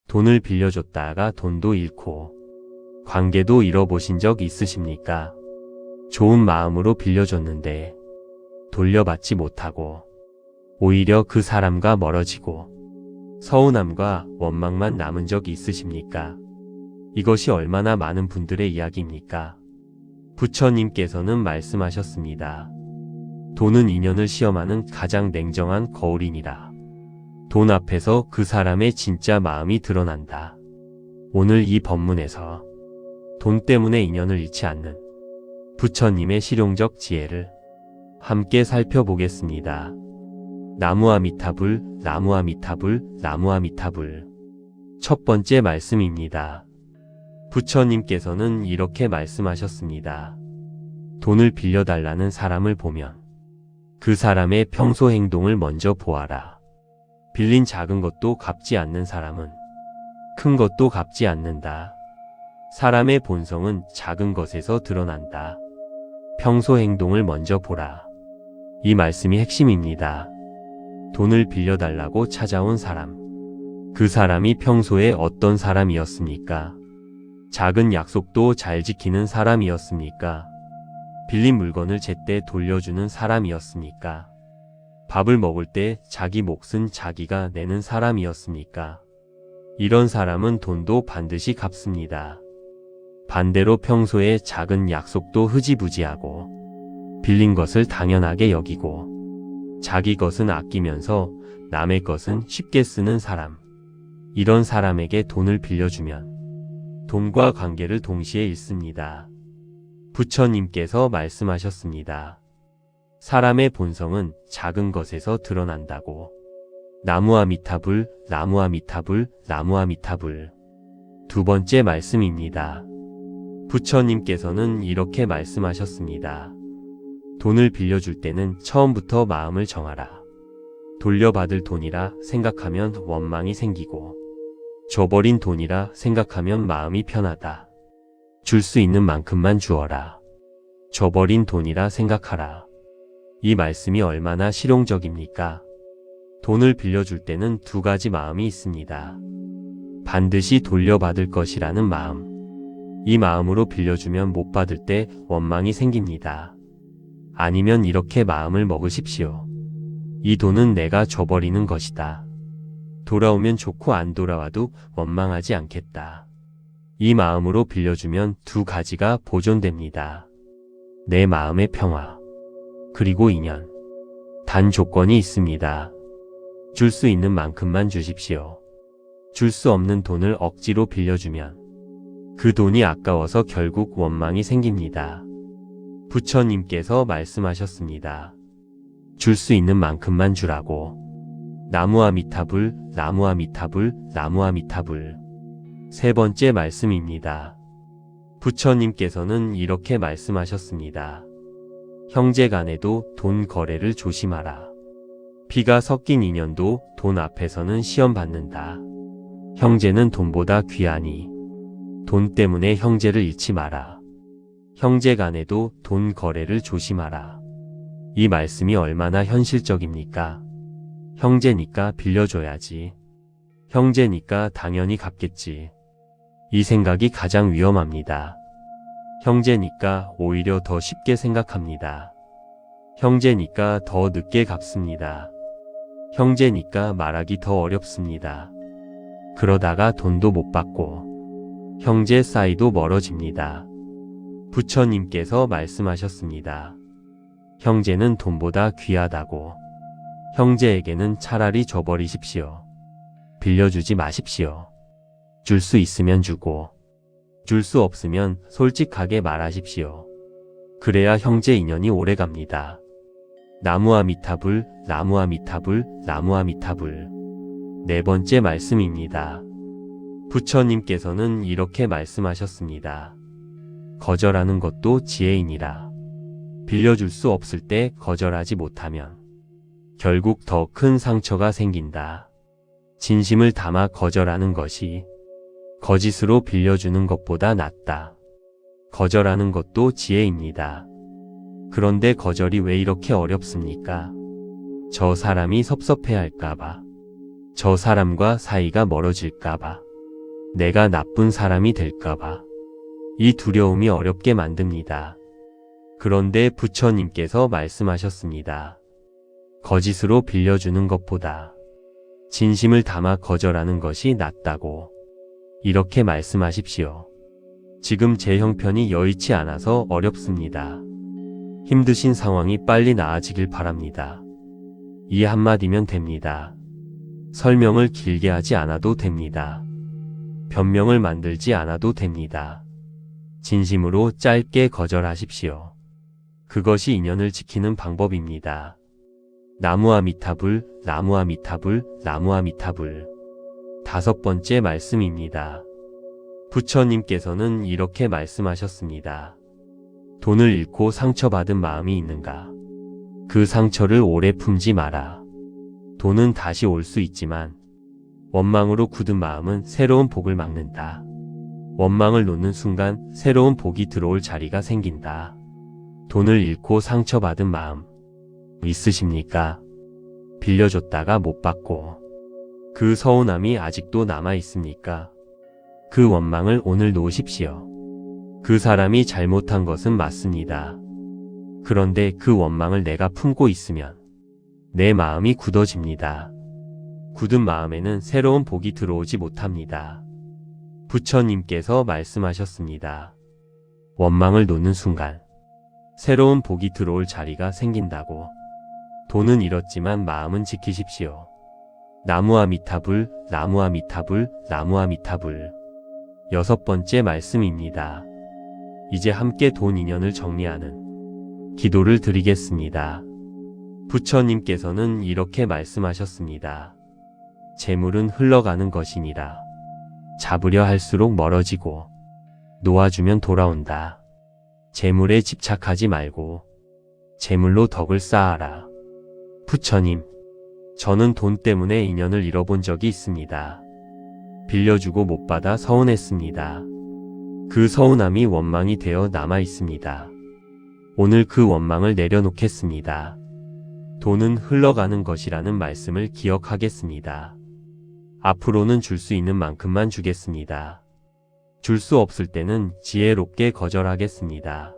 돈을 빌려줬다가 돈도 잃고 관계도 잃어보신 적 있으십니까? 좋은 마음으로 빌려줬는데 돌려받지 못하고 오히려 그 사람과 멀어지고 서운함과 원망만 남은 적이 있으십니까? 이것이 얼마나 많은 분들의 이야기입니까? 부처님께서는 말씀하셨습니다. 돈은 인연을 시험하는 가장 냉정한 거울이니라. 돈 앞에서 그 사람의 진짜 마음이 드러난다. 오늘 이 법문에서 돈 때문에 인연을 잃지 않는 부처님의 실용적 지혜를 함께 살펴보겠습니다. 나무아미타불, 나무아미타불, 나무아미타불. 첫 번째 말씀입니다. 부처님께서는 이렇게 말씀하셨습니다. 돈을 빌려달라는 사람을 보면 그 사람의 평소 행동을 먼저 보아라. 빌린 작은 것도 갚지 않는 사람은 큰 것도 갚지 않는다. 사람의 본성은 작은 것에서 드러난다. 평소 행동을 먼저 보라. 이 말씀이 핵심입니다. 돈을 빌려달라고 찾아온 사람. 그 사람이 평소에 어떤 사람이었습니까? 작은 약속도 잘 지키는 사람이었습니까? 빌린 물건을 제때 돌려주는 사람이었습니까? 밥을 먹을 때 자기 몫은 자기가 내는 사람이었습니까? 이런 사람은 돈도 반드시 갚습니다. 반대로 평소에 작은 약속도 흐지부지하고 빌린 것을 당연하게 여기고 자기 것은 아끼면서 남의 것은 쉽게 쓰는 사람. 이런 사람에게 돈을 빌려주면 돈과 관계를 동시에 잃습니다. 부처님께서 말씀하셨습니다. 사람의 본성은 작은 것에서 드러난다고. 나무아미타불, 나무아미타불, 나무아미타불. 두 번째 말씀입니다. 부처님께서는 이렇게 말씀하셨습니다. 돈을 빌려줄 때는 처음부터 마음을 정하라. 돌려받을 돈이라 생각하면 원망이 생기고 줘버린 돈이라 생각하면 마음이 편하다. 줄 수 있는 만큼만 주어라. 줘버린 돈이라 생각하라. 이 말씀이 얼마나 실용적입니까? 돈을 빌려줄 때는 두 가지 마음이 있습니다. 반드시 돌려받을 것이라는 마음. 이 마음으로 빌려주면 못 받을 때 원망이 생깁니다. 아니면 이렇게 마음을 먹으십시오. 이 돈은 내가 줘버리는 것이다. 돌아오면 좋고 안 돌아와도 원망하지 않겠다. 이 마음으로 빌려주면 두 가지가 보존됩니다. 내 마음의 평화, 그리고 인연. 단 조건이 있습니다. 줄 수 있는 만큼만 주십시오. 줄 수 없는 돈을 억지로 빌려주면 그 돈이 아까워서 결국 원망이 생깁니다. 부처님께서 말씀하셨습니다. 줄 수 있는 만큼만 주라고. 나무아미타불, 나무아미타불, 나무아미타불. 세 번째 말씀입니다. 부처님께서는 이렇게 말씀하셨습니다. 형제간에도 돈 거래를 조심하라. 피가 섞인 인연도 돈 앞에서는 시험받는다. 형제는 돈보다 귀하니 돈 때문에 형제를 잃지 마라. 형제간에도 돈 거래를 조심하라. 이 말씀이 얼마나 현실적입니까? 형제니까 빌려줘야지. 형제니까 당연히 갚겠지. 이 생각이 가장 위험합니다. 형제니까 오히려 더 쉽게 생각합니다. 형제니까 더 늦게 갚습니다. 형제니까 말하기 더 어렵습니다. 그러다가 돈도 못 받고 형제 사이도 멀어집니다. 부처님께서 말씀하셨습니다. 형제는 돈보다 귀하다고. 형제에게는 차라리 줘버리십시오. 빌려주지 마십시오. 줄 수 있으면 주고 줄 수 없으면 솔직하게 말하십시오. 그래야 형제 인연이 오래갑니다. 나무아미타불, 나무아미타불, 나무아미타불. 네 번째 말씀입니다. 부처님께서는 이렇게 말씀하셨습니다. 거절하는 것도 지혜이니라. 빌려줄 수 없을 때 거절하지 못하면 결국 더 큰 상처가 생긴다. 진심을 담아 거절하는 것이 거짓으로 빌려주는 것보다 낫다. 거절하는 것도 지혜입니다. 그런데 거절이 왜 이렇게 어렵습니까? 저 사람이 섭섭해할까봐. 저 사람과 사이가 멀어질까봐. 내가 나쁜 사람이 될까봐. 이 두려움이 어렵게 만듭니다. 그런데 부처님께서 말씀하셨습니다. 거짓으로 빌려주는 것보다 진심을 담아 거절하는 것이 낫다고. 이렇게 말씀하십시오. 지금 제 형편이 여의치 않아서 어렵습니다. 힘드신 상황이 빨리 나아지길 바랍니다. 이 한마디면 됩니다. 설명을 길게 하지 않아도 됩니다. 변명을 만들지 않아도 됩니다. 진심으로 짧게 거절하십시오. 그것이 인연을 지키는 방법입니다. 나무아미타불, 나무아미타불, 나무아미타불. 5번째 말씀입니다. 부처님께서는 이렇게 말씀하셨습니다. 돈을 잃고 상처받은 마음이 있는가? 그 상처를 오래 품지 마라. 돈은 다시 올 수 있지만 원망으로 굳은 마음은 새로운 복을 막는다. 원망을 놓는 순간 새로운 복이 들어올 자리가 생긴다. 돈을 잃고 상처받은 마음 있으십니까? 빌려줬다가 못 받고 그 서운함이 아직도 남아 있습니까? 그 원망을 오늘 놓으십시오. 그 사람이 잘못한 것은 맞습니다. 그런데 그 원망을 내가 품고 있으면 내 마음이 굳어집니다. 굳은 마음에는 새로운 복이 들어오지 못합니다. 부처님께서 말씀하셨습니다. 원망을 놓는 순간 새로운 복이 들어올 자리가 생긴다고. 돈은 잃었지만 마음은 지키십시오. 나무아미타불, 나무아미타불, 나무아미타불. 6번째 말씀입니다. 이제 함께 돈 인연을 정리하는 기도를 드리겠습니다. 부처님께서는 이렇게 말씀하셨습니다. 재물은 흘러가는 것이니라. 잡으려 할수록 멀어지고 놓아주면 돌아온다. 재물에 집착하지 말고 재물로 덕을 쌓아라. 부처님, 저는 돈 때문에 인연을 잃어본 적이 있습니다. 빌려주고 못 받아 서운했습니다. 그 서운함이 원망이 되어 남아 있습니다. 오늘 그 원망을 내려놓겠습니다. 돈은 흘러가는 것이라는 말씀을 기억하겠습니다. 앞으로는 줄 수 있는 만큼만 주겠습니다. 줄 수 없을 때는 지혜롭게 거절하겠습니다.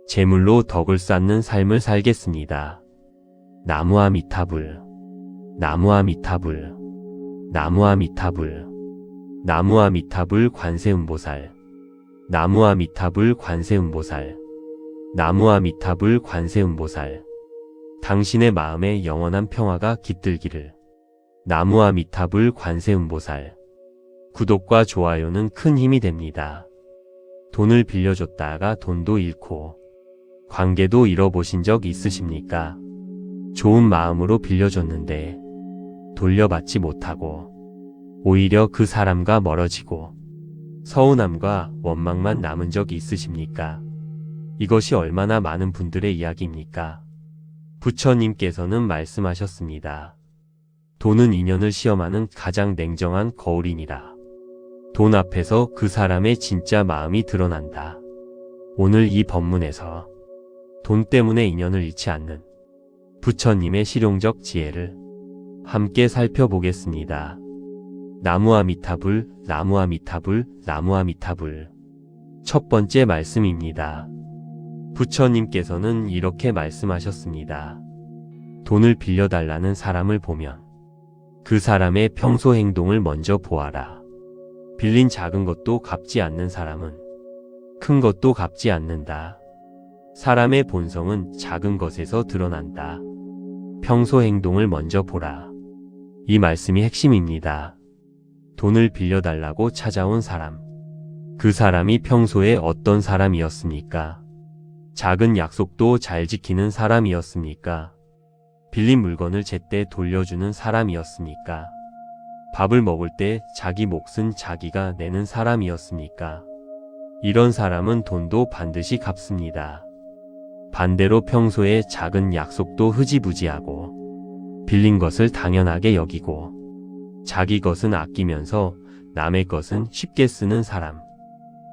재물로 덕을 쌓는 삶을 살겠습니다. 나무아미타불, 나무아미타불, 나무아미타불, 나무아미타불 관세음보살, 나무아미타불 관세음보살, 나무아미타불 관세음보살. 당신의 마음에 영원한 평화가 깃들기를. 나무아미타불 관세음보살. 구독과 좋아요는 큰 힘이 됩니다. 돈을 빌려줬다가 돈도 잃고 관계도 잃어보신 적 있으십니까? 좋은 마음으로 빌려줬는데 돌려받지 못하고 오히려 그 사람과 멀어지고 서운함과 원망만 남은 적이 있으십니까? 이것이 얼마나 많은 분들의 이야기입니까? 부처님께서는 말씀하셨습니다. 돈은 인연을 시험하는 가장 냉정한 거울이니라. 돈 앞에서 그 사람의 진짜 마음이 드러난다. 오늘 이 법문에서 돈 때문에 인연을 잃지 않는 부처님의 실용적 지혜를 함께 살펴보겠습니다. 나무아미타불, 나무아미타불, 나무아미타불. 1번째 말씀입니다. 부처님께서는 이렇게 말씀하셨습니다. 돈을 빌려달라는 사람을 보면 그 사람의 평소 행동을 먼저 보아라. 빌린 작은 것도 갚지 않는 사람은 큰 것도 갚지 않는다. 사람의 본성은 작은 것에서 드러난다. 평소 행동을 먼저 보라. 이 말씀이 핵심입니다. 돈을 빌려달라고 찾아온 사람. 그 사람이 평소에 어떤 사람이었습니까? 작은 약속도 잘 지키는 사람이었습니까? 빌린 물건을 제때 돌려주는 사람이었습니까? 밥을 먹을 때 자기 몫은 자기가 내는 사람이었습니까? 이런 사람은 돈도 반드시 갚습니다. 반대로 평소에 작은 약속도 흐지부지하고 빌린 것을 당연하게 여기고 자기 것은 아끼면서 남의 것은 쉽게 쓰는 사람.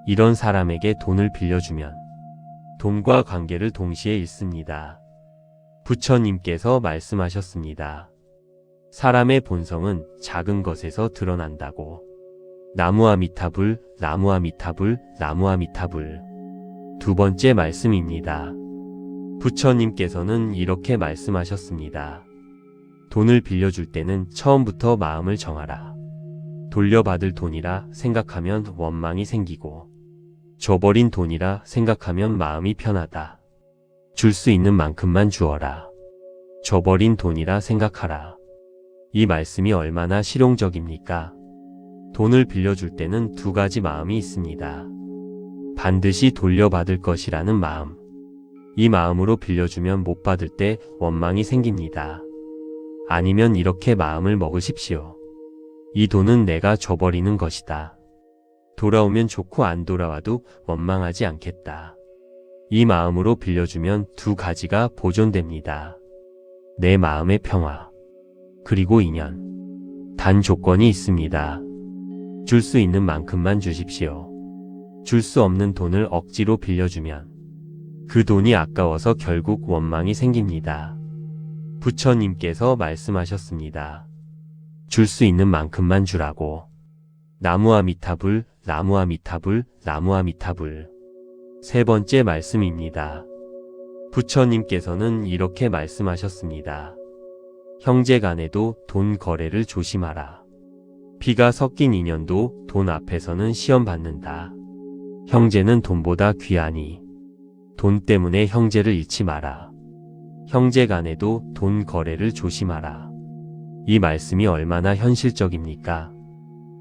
이런 사람에게 돈을 빌려주면 돈과 관계를 동시에 잃습니다. 부처님께서 말씀하셨습니다. 사람의 본성은 작은 것에서 드러난다고. 나무아미타불, 나무아미타불, 나무아미타불. 두 번째 말씀입니다. 부처님께서는 이렇게 말씀하셨습니다. 돈을 빌려줄 때는 처음부터 마음을 정하라. 돌려받을 돈이라 생각하면 원망이 생기고, 줘버린 돈이라 생각하면 마음이 편하다. 줄 수 있는 만큼만 주어라. 줘버린 돈이라 생각하라. 이 말씀이 얼마나 실용적입니까? 돈을 빌려줄 때는 두 가지 마음이 있습니다. 반드시 돌려받을 것이라는 마음. 이 마음으로 빌려주면 못 받을 때 원망이 생깁니다. 아니면 이렇게 마음을 먹으십시오. 이 돈은 내가 줘버리는 것이다. 돌아오면 좋고 안 돌아와도 원망하지 않겠다. 이 마음으로 빌려주면 두 가지가 보존됩니다. 내 마음의 평화, 그리고 인연. 단 조건이 있습니다. 줄 수 있는 만큼만 주십시오. 줄 수 없는 돈을 억지로 빌려주면 그 돈이 아까워서 결국 원망이 생깁니다. 부처님께서 말씀하셨습니다. 줄 수 있는 만큼만 주라고. 나무아미타불, 나무아미타불, 나무아미타불. 세 번째 말씀입니다. 부처님께서는 이렇게 말씀하셨습니다. 형제간에도 돈 거래를 조심하라. 피가 섞인 인연도 돈 앞에서는 시험 받는다. 형제는 돈보다 귀하니 돈 때문에 형제를 잃지 마라. 형제간에도 돈 거래를 조심하라. 이 말씀이 얼마나 현실적입니까?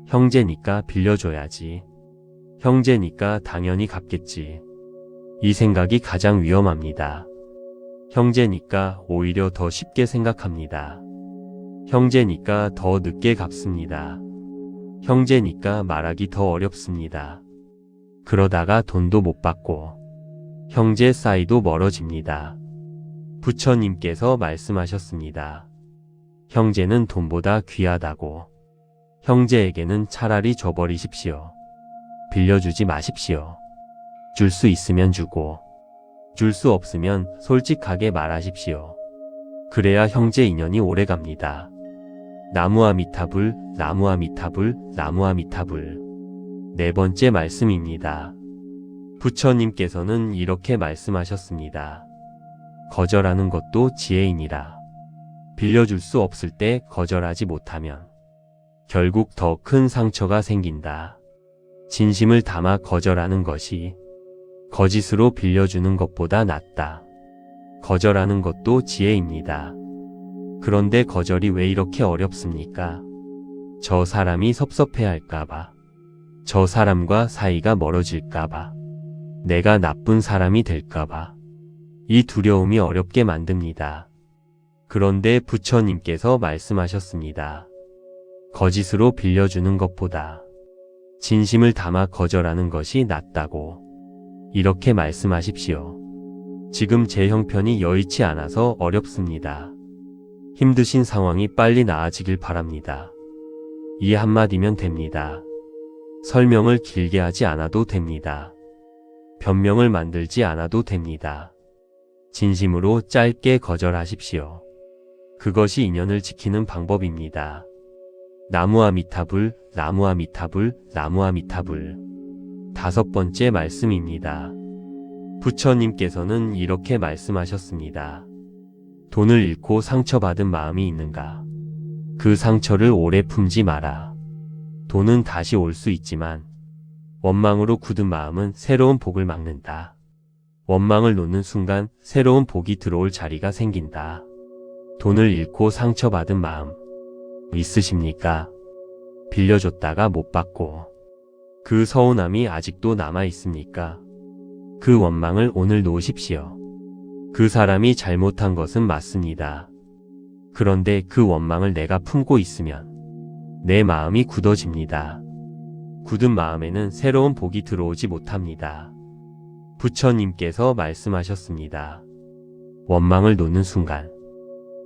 형제니까 빌려줘야지. 형제니까 당연히 갚겠지. 이 생각이 가장 위험합니다. 형제니까 오히려 더 쉽게 생각합니다. 형제니까 더 늦게 갚습니다. 형제니까 말하기 더 어렵습니다. 그러다가 돈도 못 받고 형제 사이도 멀어집니다. 부처님께서 말씀하셨습니다. 형제는 돈보다 귀하다고. 형제에게는 차라리 줘버리십시오. 빌려주지 마십시오. 줄 수 있으면 주고, 줄 수 없으면 솔직하게 말하십시오. 그래야 형제 인연이 오래갑니다. 나무아미타불, 나무아미타불, 나무아미타불. 네 번째 말씀입니다. 부처님께서는 이렇게 말씀하셨습니다. 거절하는 것도 지혜이니라. 빌려줄 수 없을 때 거절하지 못하면 결국 더 큰 상처가 생긴다. 진심을 담아 거절하는 것이 거짓으로 빌려주는 것보다 낫다. 거절하는 것도 지혜입니다. 그런데 거절이 왜 이렇게 어렵습니까? 저 사람이 섭섭해할까봐. 저 사람과 사이가 멀어질까봐. 내가 나쁜 사람이 될까봐. 이 두려움이 어렵게 만듭니다. 그런데 부처님께서 말씀하셨습니다. 거짓으로 빌려주는 것보다 진심을 담아 거절하는 것이 낫다고. 이렇게 말씀하십시오. 지금 제 형편이 여의치 않아서 어렵습니다. 힘드신 상황이 빨리 나아지길 바랍니다. 이 한마디면 됩니다. 설명을 길게 하지 않아도 됩니다. 변명을 만들지 않아도 됩니다. 진심으로 짧게 거절하십시오. 그것이 인연을 지키는 방법입니다. 나무아미타불, 나무아미타불, 나무아미타불. 다섯 번째 말씀입니다. 부처님께서는 이렇게 말씀하셨습니다. 돈을 잃고 상처받은 마음이 있는가? 그 상처를 오래 품지 마라. 돈은 다시 올 수 있지만 원망으로 굳은 마음은 새로운 복을 막는다. 원망을 놓는 순간 새로운 복이 들어올 자리가 생긴다. 돈을 잃고 상처받은 마음 있으십니까? 빌려줬다가 못 받고 그 서운함이 아직도 남아 있습니까? 그 원망을 오늘 놓으십시오. 그 사람이 잘못한 것은 맞습니다. 그런데 그 원망을 내가 품고 있으면 내 마음이 굳어집니다. 굳은 마음에는 새로운 복이 들어오지 못합니다. 부처님께서 말씀하셨습니다. 원망을 놓는 순간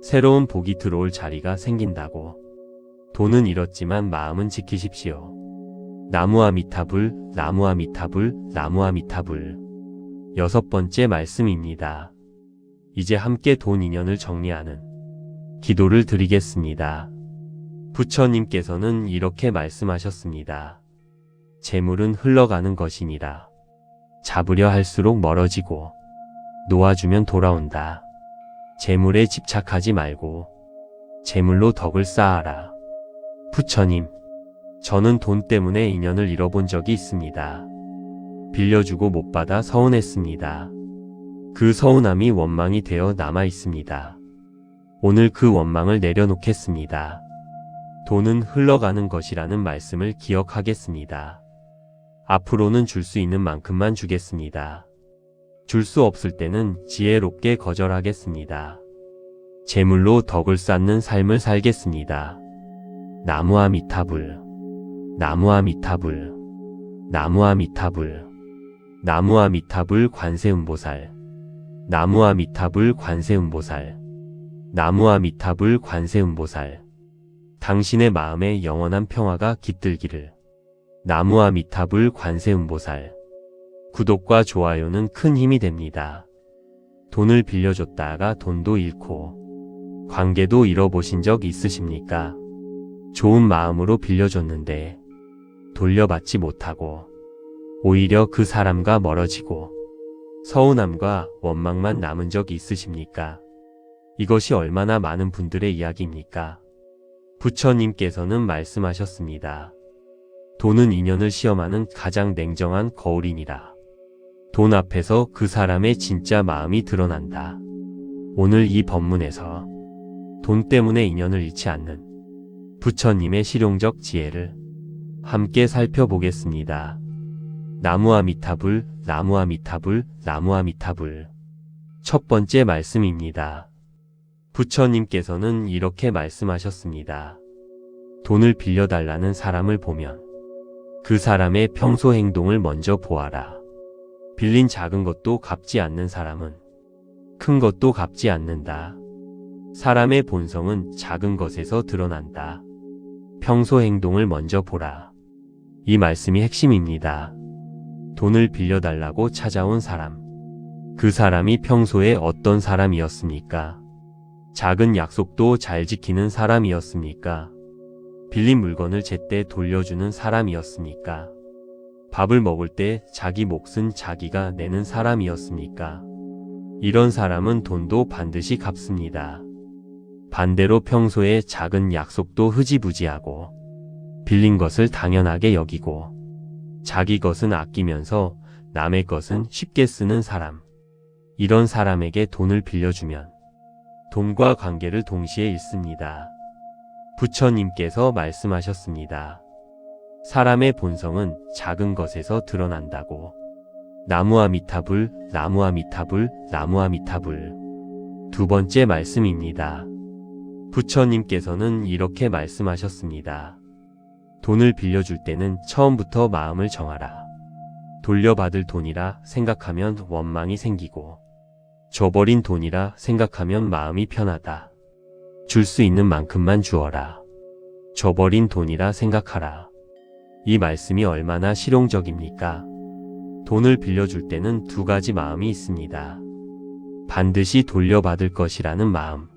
새로운 복이 들어올 자리가 생긴다고. 돈은 잃었지만 마음은 지키십시오. 나무아미타불, 나무아미타불, 나무아미타불. 여섯 번째 말씀입니다. 이제 함께 돈 인연을 정리하는 기도를 드리겠습니다. 부처님께서는 이렇게 말씀하셨습니다. 재물은 흘러가는 것이니라. 잡으려 할수록 멀어지고 놓아주면 돌아온다. 재물에 집착하지 말고 재물로 덕을 쌓아라. 부처님, 저는 돈 때문에 인연을 잃어본 적이 있습니다. 빌려주고 못 받아 서운했습니다. 그 서운함이 원망이 되어 남아 있습니다. 오늘 그 원망을 내려놓겠습니다. 돈은 흘러가는 것이라는 말씀을 기억하겠습니다. 앞으로는 줄 수 있는 만큼만 주겠습니다. 줄 수 없을 때는 지혜롭게 거절하겠습니다. 재물로 덕을 쌓는 삶을 살겠습니다. 나무아미타불, 나무아미타불, 나무아미타불, 나무아미타불 관세음보살, 나무아미타불 관세음보살, 나무아미타불 관세음보살. 당신의 마음에 영원한 평화가 깃들기를. 나무아미타불 관세음보살. 구독과 좋아요는 큰 힘이 됩니다. 돈을 빌려줬다가 돈도 잃고 관계도 잃어보신 적 있으십니까? 좋은 마음으로 빌려줬는데 돌려받지 못하고 오히려 그 사람과 멀어지고 서운함과 원망만 남은 적 있으십니까? 이것이 얼마나 많은 분들의 이야기입니까? 부처님께서는 말씀하셨습니다. 돈은 인연을 시험하는 가장 냉정한 거울이니라. 돈 앞에서 그 사람의 진짜 마음이 드러난다. 오늘 이 법문에서 돈 때문에 인연을 잃지 않는 부처님의 실용적 지혜를 함께 살펴보겠습니다. 나무아미타불, 나무아미타불, 나무아미타불. 첫 번째 말씀입니다. 부처님께서는 이렇게 말씀하셨습니다. 돈을 빌려달라는 사람을 보면 그 사람의 평소 행동을 먼저 보아라. 빌린 작은 것도 갚지 않는 사람은 큰 것도 갚지 않는다. 사람의 본성은 작은 것에서 드러난다. 평소 행동을 먼저 보라. 이 말씀이 핵심입니다. 돈을 빌려달라고 찾아온 사람. 그 사람이 평소에 어떤 사람이었습니까? 작은 약속도 잘 지키는 사람이었습니까? 빌린 물건을 제때 돌려주는 사람이었습니까? 밥을 먹을 때 자기 몫은 자기가 내는 사람이었습니까? 이런 사람은 돈도 반드시 갚습니다. 반대로 평소에 작은 약속도 흐지부지하고 빌린 것을 당연하게 여기고 자기 것은 아끼면서 남의 것은 쉽게 쓰는 사람. 이런 사람에게 돈을 빌려주면 돈과 관계를 동시에 잃습니다. 부처님께서 말씀하셨습니다. 사람의 본성은 작은 것에서 드러난다고. 나무아미타불, 나무아미타불, 나무아미타불. 두 번째 말씀입니다. 부처님께서는 이렇게 말씀하셨습니다. 돈을 빌려줄 때는 처음부터 마음을 정하라. 돌려받을 돈이라 생각하면 원망이 생기고 줘버린 돈이라 생각하면 마음이 편하다. 줄 수 있는 만큼만 주어라. 줘버린 돈이라 생각하라. 이 말씀이 얼마나 실용적입니까? 돈을 빌려줄 때는 두 가지 마음이 있습니다. 반드시 돌려받을 것이라는 마음.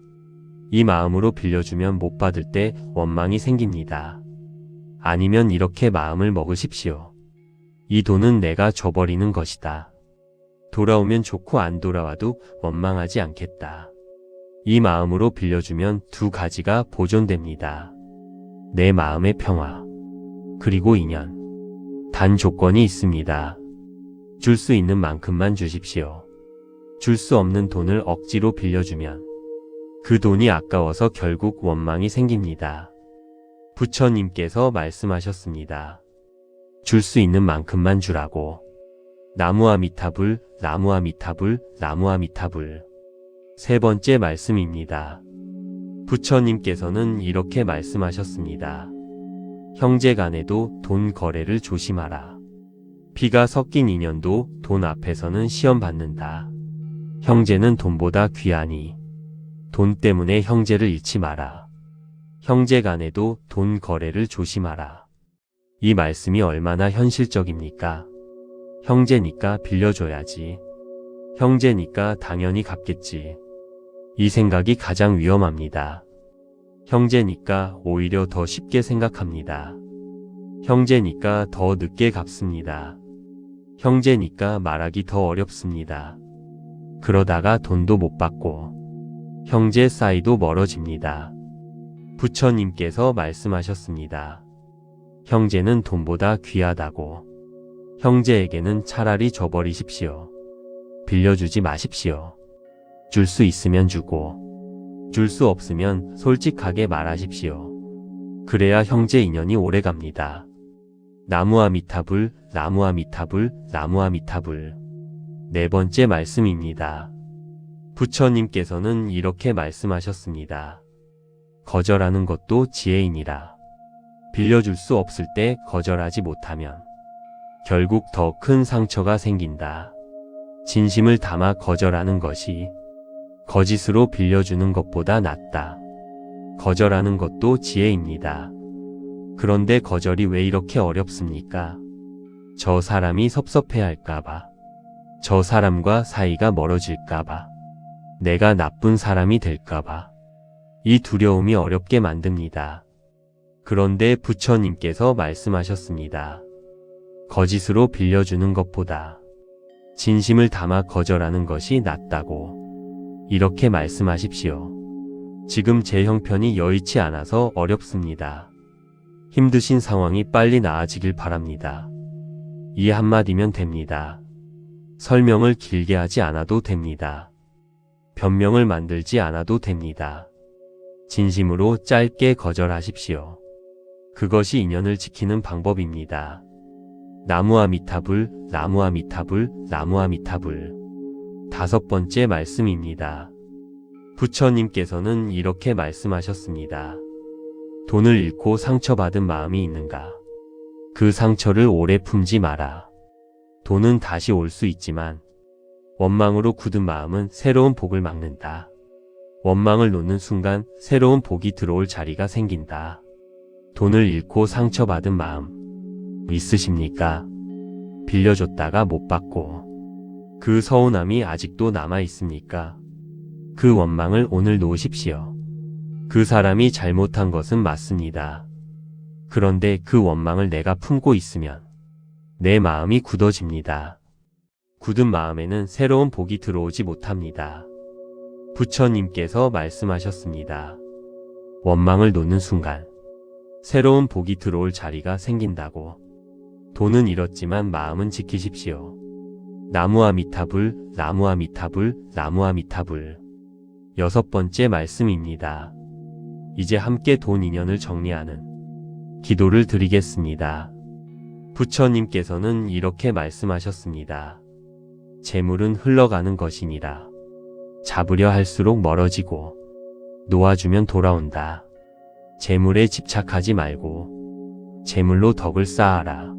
이 마음으로 빌려주면 못 받을 때 원망이 생깁니다. 아니면 이렇게 마음을 먹으십시오. 이 돈은 내가 줘버리는 것이다. 돌아오면 좋고 안 돌아와도 원망하지 않겠다. 이 마음으로 빌려주면 두 가지가 보존됩니다. 내 마음의 평화, 그리고 인연. 단 조건이 있습니다. 줄 수 있는 만큼만 주십시오. 줄 수 없는 돈을 억지로 빌려주면 그 돈이 아까워서 결국 원망이 생깁니다. 부처님께서 말씀하셨습니다. 줄 수 있는 만큼만 주라고. 나무아미타불, 나무아미타불, 나무아미타불. 세 번째 말씀입니다. 부처님께서는 이렇게 말씀하셨습니다. 형제간에도 돈 거래를 조심하라. 피가 섞인 인연도 돈 앞에서는 시험받는다. 형제는 돈보다 귀하니 돈 때문에 형제를 잃지 마라. 형제간에도 돈 거래를 조심하라. 이 말씀이 얼마나 현실적입니까? 형제니까 빌려줘야지. 형제니까 당연히 갚겠지. 이 생각이 가장 위험합니다. 형제니까 오히려 더 쉽게 생각합니다. 형제니까 더 늦게 갚습니다. 형제니까 말하기 더 어렵습니다. 그러다가 돈도 못 받고 형제 사이도 멀어집니다. 부처님께서 말씀하셨습니다. 형제는 돈보다 귀하다고. 형제에게는 차라리 줘버리십시오. 빌려주지 마십시오. 줄 수 있으면 주고, 줄 수 없으면 솔직하게 말하십시오. 그래야 형제 인연이 오래갑니다. 나무아미타불, 나무아미타불, 나무아미타불. 네 번째 말씀입니다. 부처님께서는 이렇게 말씀하셨습니다. 거절하는 것도 지혜이니라. 빌려줄 수 없을 때 거절하지 못하면 결국 더 큰 상처가 생긴다. 진심을 담아 거절하는 것이 거짓으로 빌려주는 것보다 낫다. 거절하는 것도 지혜입니다. 그런데 거절이 왜 이렇게 어렵습니까? 저 사람이 섭섭해할까봐. 저 사람과 사이가 멀어질까봐. 내가 나쁜 사람이 될까봐. 이 두려움이 어렵게 만듭니다. 그런데 부처님께서 말씀하셨습니다. 거짓으로 빌려주는 것보다 진심을 담아 거절하는 것이 낫다고. 이렇게 말씀하십시오. 지금 제 형편이 여의치 않아서 어렵습니다. 힘드신 상황이 빨리 나아지길 바랍니다. 이 한마디면 됩니다. 설명을 길게 하지 않아도 됩니다. 변명을 만들지 않아도 됩니다. 진심으로 짧게 거절하십시오. 그것이 인연을 지키는 방법입니다. 나무아미타불, 나무아미타불, 나무아미타불. 다섯 번째 말씀입니다. 부처님께서는 이렇게 말씀하셨습니다. 돈을 잃고 상처받은 마음이 있는가? 그 상처를 오래 품지 마라. 돈은 다시 올 수 있지만 원망으로 굳은 마음은 새로운 복을 막는다. 원망을 놓는 순간 새로운 복이 들어올 자리가 생긴다. 돈을 잃고 상처받은 마음 있으십니까? 빌려줬다가 못 받고 그 서운함이 아직도 남아 있습니까? 그 원망을 오늘 놓으십시오. 그 사람이 잘못한 것은 맞습니다. 그런데 그 원망을 내가 품고 있으면 내 마음이 굳어집니다. 굳은 마음에는 새로운 복이 들어오지 못합니다. 부처님께서 말씀하셨습니다. 원망을 놓는 순간 새로운 복이 들어올 자리가 생긴다고. 돈은 잃었지만 마음은 지키십시오. 나무아미타불, 나무아미타불, 나무아미타불. 여섯 번째 말씀입니다. 이제 함께 돈 인연을 정리하는 기도를 드리겠습니다. 부처님께서는 이렇게 말씀하셨습니다. 재물은 흘러가는 것이니라. 잡으려 할수록 멀어지고 놓아주면 돌아온다. 재물에 집착하지 말고 재물로 덕을 쌓아라.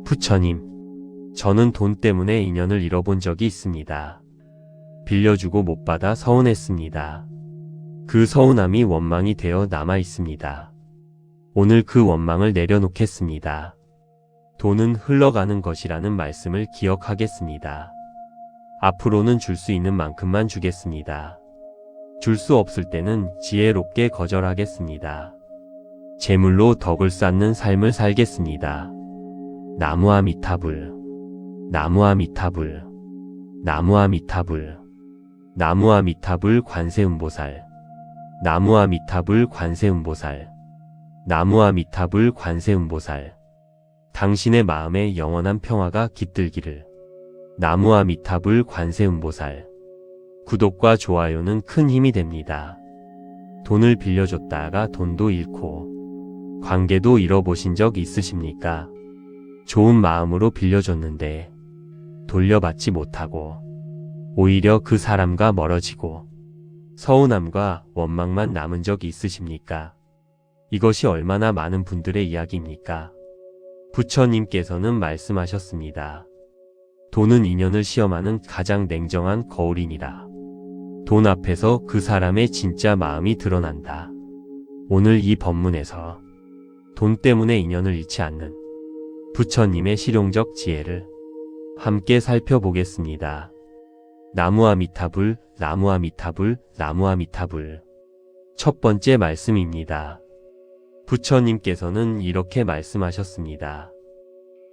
부처님, 저는 돈 때문에 인연을 잃어본 적이 있습니다. 빌려주고 못 받아 서운했습니다. 그 서운함이 원망이 되어 남아 있습니다. 오늘 그 원망을 내려놓겠습니다. 돈은 흘러가는 것이라는 말씀을 기억하겠습니다. 앞으로는 줄 수 있는 만큼만 주겠습니다. 줄 수 없을 때는 지혜롭게 거절하겠습니다. 재물로 덕을 쌓는 삶을 살겠습니다. 나무아미타불, 나무아미타불, 나무아미타불, 나무아미타불 관세음보살, 나무아미타불 관세음보살, 나무아미타불 관세음보살. 당신의 마음에 영원한 평화가 깃들기를. 나무아미타불 관세음보살. 구독과 좋아요는 큰 힘이 됩니다. 돈을 빌려줬다가 돈도 잃고 관계도 잃어보신 적 있으십니까? 좋은 마음으로 빌려줬는데 돌려받지 못하고 오히려 그 사람과 멀어지고 서운함과 원망만 남은 적이 있으십니까? 이것이 얼마나 많은 분들의 이야기입니까? 부처님께서는 말씀하셨습니다. 돈은 인연을 시험하는 가장 냉정한 거울이니라. 돈 앞에서 그 사람의 진짜 마음이 드러난다. 오늘 이 법문에서 돈 때문에 인연을 잃지 않는 부처님의 실용적 지혜를 함께 살펴보겠습니다. 나무아미타불, 나무아미타불, 나무아미타불. 첫 번째 말씀입니다. 부처님께서는 이렇게 말씀하셨습니다.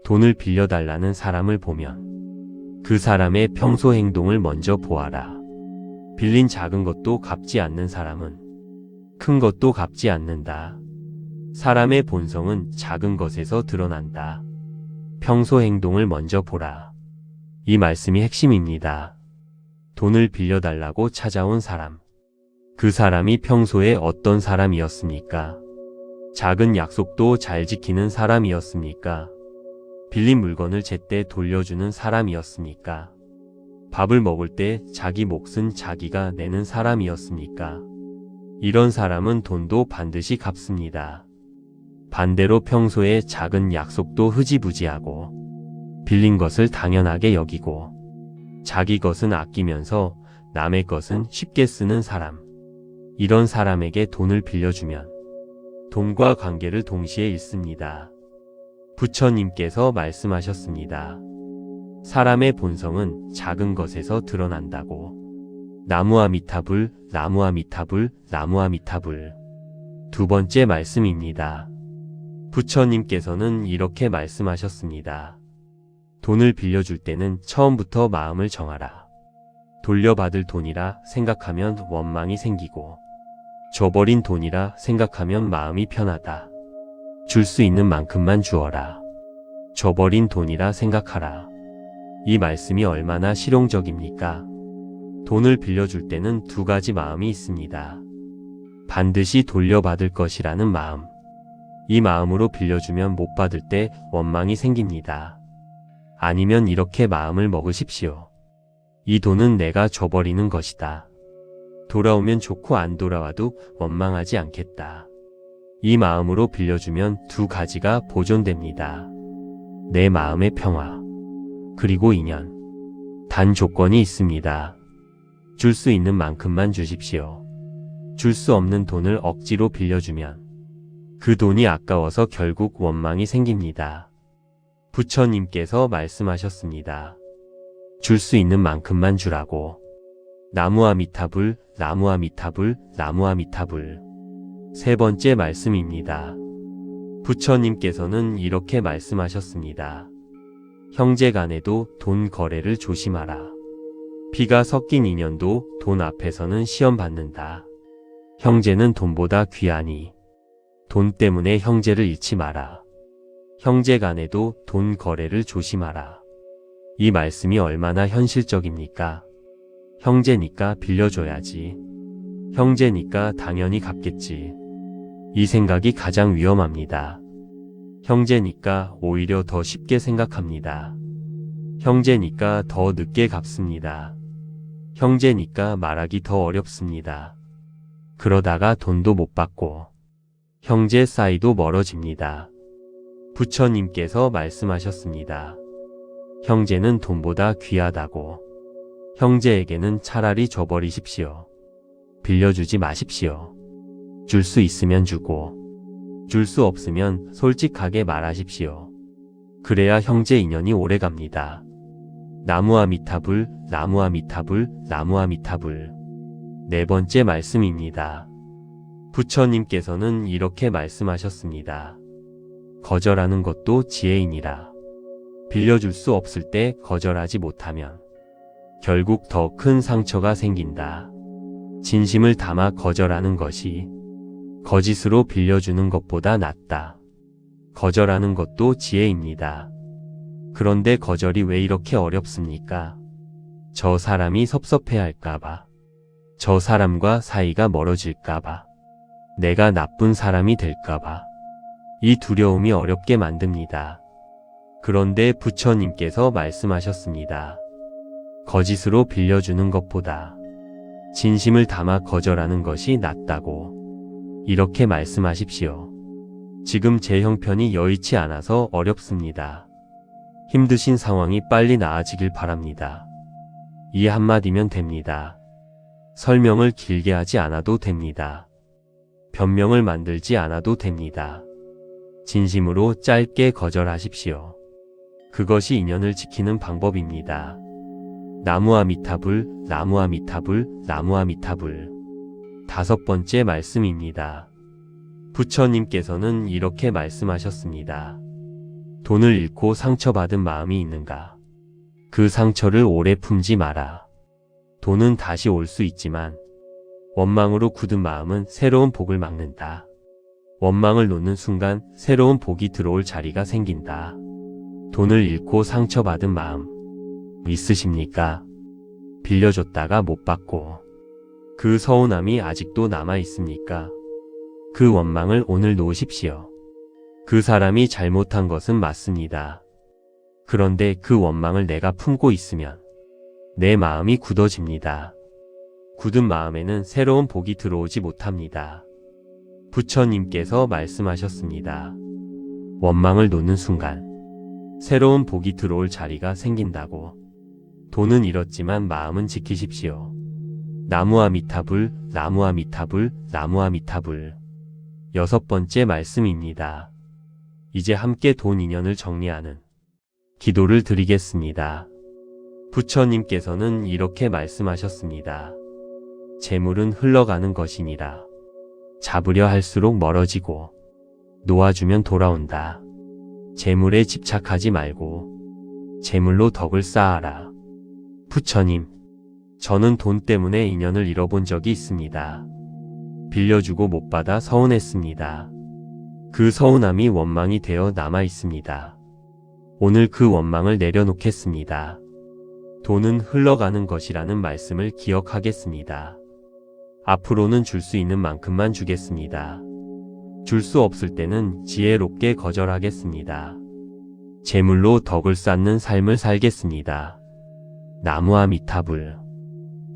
돈을 빌려달라는 사람을 보면 그 사람의 평소 행동을 먼저 보아라. 빌린 작은 것도 갚지 않는 사람은 큰 것도 갚지 않는다. 사람의 본성은 작은 것에서 드러난다. 평소 행동을 먼저 보라. 이 말씀이 핵심입니다. 돈을 빌려달라고 찾아온 사람. 그 사람이 평소에 어떤 사람이었습니까? 작은 약속도 잘 지키는 사람이었습니까? 빌린 물건을 제때 돌려주는 사람이었습니까? 밥을 먹을 때 자기 몫은 자기가 내는 사람이었습니까? 이런 사람은 돈도 반드시 갚습니다. 반대로 평소에 작은 약속도 흐지부지하고 빌린 것을 당연하게 여기고 자기 것은 아끼면서 남의 것은 쉽게 쓰는 사람. 이런 사람에게 돈을 빌려주면 돈과 관계를 동시에 잃습니다. 부처님께서 말씀하셨습니다. 사람의 본성은 작은 것에서 드러난다고. 나무아미타불, 나무아미타불, 나무아미타불. 두 번째 말씀입니다. 부처님께서는 이렇게 말씀하셨습니다. 돈을 빌려줄 때는 처음부터 마음을 정하라. 돌려받을 돈이라 생각하면 원망이 생기고 줘버린 돈이라 생각하면 마음이 편하다. 줄 수 있는 만큼만 주어라. 줘버린 돈이라 생각하라. 이 말씀이 얼마나 실용적입니까? 돈을 빌려줄 때는 두 가지 마음이 있습니다. 반드시 돌려받을 것이라는 마음. 이 마음으로 빌려주면 못 받을 때 원망이 생깁니다. 아니면 이렇게 마음을 먹으십시오. 이 돈은 내가 줘버리는 것이다. 돌아오면 좋고 안 돌아와도 원망하지 않겠다. 이 마음으로 빌려주면 두 가지가 보존됩니다. 내 마음의 평화, 그리고 인연. 단 조건이 있습니다. 줄 수 있는 만큼만 주십시오. 줄 수 없는 돈을 억지로 빌려주면 그 돈이 아까워서 결국 원망이 생깁니다. 부처님께서 말씀하셨습니다. 줄 수 있는 만큼만 주라고. 나무아미타불, 나무아미타불, 나무아미타불. 세 번째 말씀입니다. 부처님께서는 이렇게 말씀하셨습니다. 형제간에도 돈 거래를 조심하라. 피가 섞인 인연도 돈 앞에서는 시험 받는다. 형제는 돈보다 귀하니 돈 때문에 형제를 잃지 마라. 형제간에도 돈 거래를 조심하라. 이 말씀이 얼마나 현실적입니까? 형제니까 빌려줘야지. 형제니까 당연히 갚겠지. 이 생각이 가장 위험합니다. 형제니까 오히려 더 쉽게 생각합니다. 형제니까 더 늦게 갚습니다. 형제니까 말하기 더 어렵습니다. 그러다가 돈도 못 받고 형제 사이도 멀어집니다. 부처님께서 말씀하셨습니다. 형제는 돈보다 귀하다고. 형제에게는 차라리 줘버리십시오. 빌려주지 마십시오. 줄 수 있으면 주고 줄 수 없으면 솔직하게 말하십시오. 그래야 형제 인연이 오래갑니다. 나무아미타불, 나무아미타불, 나무아미타불. 네 번째 말씀입니다. 부처님께서는 이렇게 말씀하셨습니다. 거절하는 것도 지혜이니라. 빌려줄 수 없을 때 거절하지 못하면 결국 더 큰 상처가 생긴다. 진심을 담아 거절하는 것이 거짓으로 빌려주는 것보다 낫다. 거절하는 것도 지혜입니다. 그런데 거절이 왜 이렇게 어렵습니까? 저 사람이 섭섭해할까봐. 저 사람과 사이가 멀어질까봐. 내가 나쁜 사람이 될까봐. 이 두려움이 어렵게 만듭니다. 그런데 부처님께서 말씀하셨습니다. 거짓으로 빌려주는 것보다 진심을 담아 거절하는 것이 낫다고. 이렇게 말씀하십시오. 지금 제 형편이 여의치 않아서 어렵습니다. 힘드신 상황이 빨리 나아지길 바랍니다. 이 한마디면 됩니다. 설명을 길게 하지 않아도 됩니다. 변명을 만들지 않아도 됩니다. 진심으로 짧게 거절하십시오. 그것이 인연을 지키는 방법입니다. 나무아미타불, 나무아미타불, 나무아미타불. 다섯 번째 말씀입니다. 부처님께서는 이렇게 말씀하셨습니다. 돈을 잃고 상처받은 마음이 있는가? 그 상처를 오래 품지 마라. 돈은 다시 올 수 있지만 원망으로 굳은 마음은 새로운 복을 막는다. 원망을 놓는 순간 새로운 복이 들어올 자리가 생긴다. 돈을 잃고 상처받은 마음 있으십니까? 빌려줬다가 못 받고 그 서운함이 아직도 남아 있습니까? 그 원망을 오늘 놓으십시오. 그 사람이 잘못한 것은 맞습니다. 그런데 그 원망을 내가 품고 있으면 내 마음이 굳어집니다. 굳은 마음에는 새로운 복이 들어오지 못합니다. 부처님께서 말씀하셨습니다. 원망을 놓는 순간 새로운 복이 들어올 자리가 생긴다고. 돈은 잃었지만 마음은 지키십시오. 나무아미타불, 나무아미타불, 나무아미타불. 6번째 말씀입니다. 이제 함께 돈 인연을 정리하는 기도를 드리겠습니다. 부처님께서는 이렇게 말씀하셨습니다. 재물은 흘러가는 것이니라. 잡으려 할수록 멀어지고 놓아주면 돌아온다. 재물에 집착하지 말고 재물로 덕을 쌓아라. 부처님, 저는 돈 때문에 인연을 잃어본 적이 있습니다. 빌려주고 못 받아 서운했습니다. 그 서운함이 원망이 되어 남아 있습니다. 오늘 그 원망을 내려놓겠습니다. 돈은 흘러가는 것이라는 말씀을 기억하겠습니다. 앞으로는 줄 수 있는 만큼만 주겠습니다. 줄 수 없을 때는 지혜롭게 거절하겠습니다. 재물로 덕을 쌓는 삶을 살겠습니다. 나무아미타불,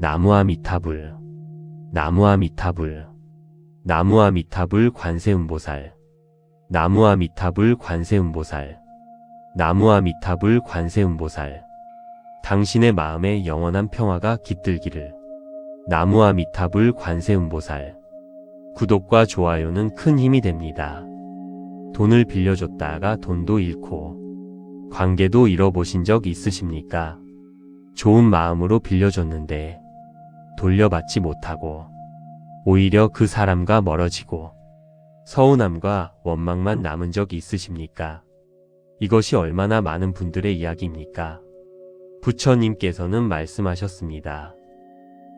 나무아미타불, 나무아미타불, 나무아미타불 관세음보살, 나무아미타불 관세음보살, 나무아미타불 관세음보살. 당신의 마음에 영원한 평화가 깃들기를. 나무아미타불 관세음보살. 구독과 좋아요는 큰 힘이 됩니다. 돈을 빌려줬다가 돈도 잃고 관계도 잃어보신 적 있으십니까? 좋은 마음으로 빌려줬는데 돌려받지 못하고 오히려 그 사람과 멀어지고 서운함과 원망만 남은 적 있으십니까? 이것이 얼마나 많은 분들의 이야기입니까? 부처님께서는 말씀하셨습니다.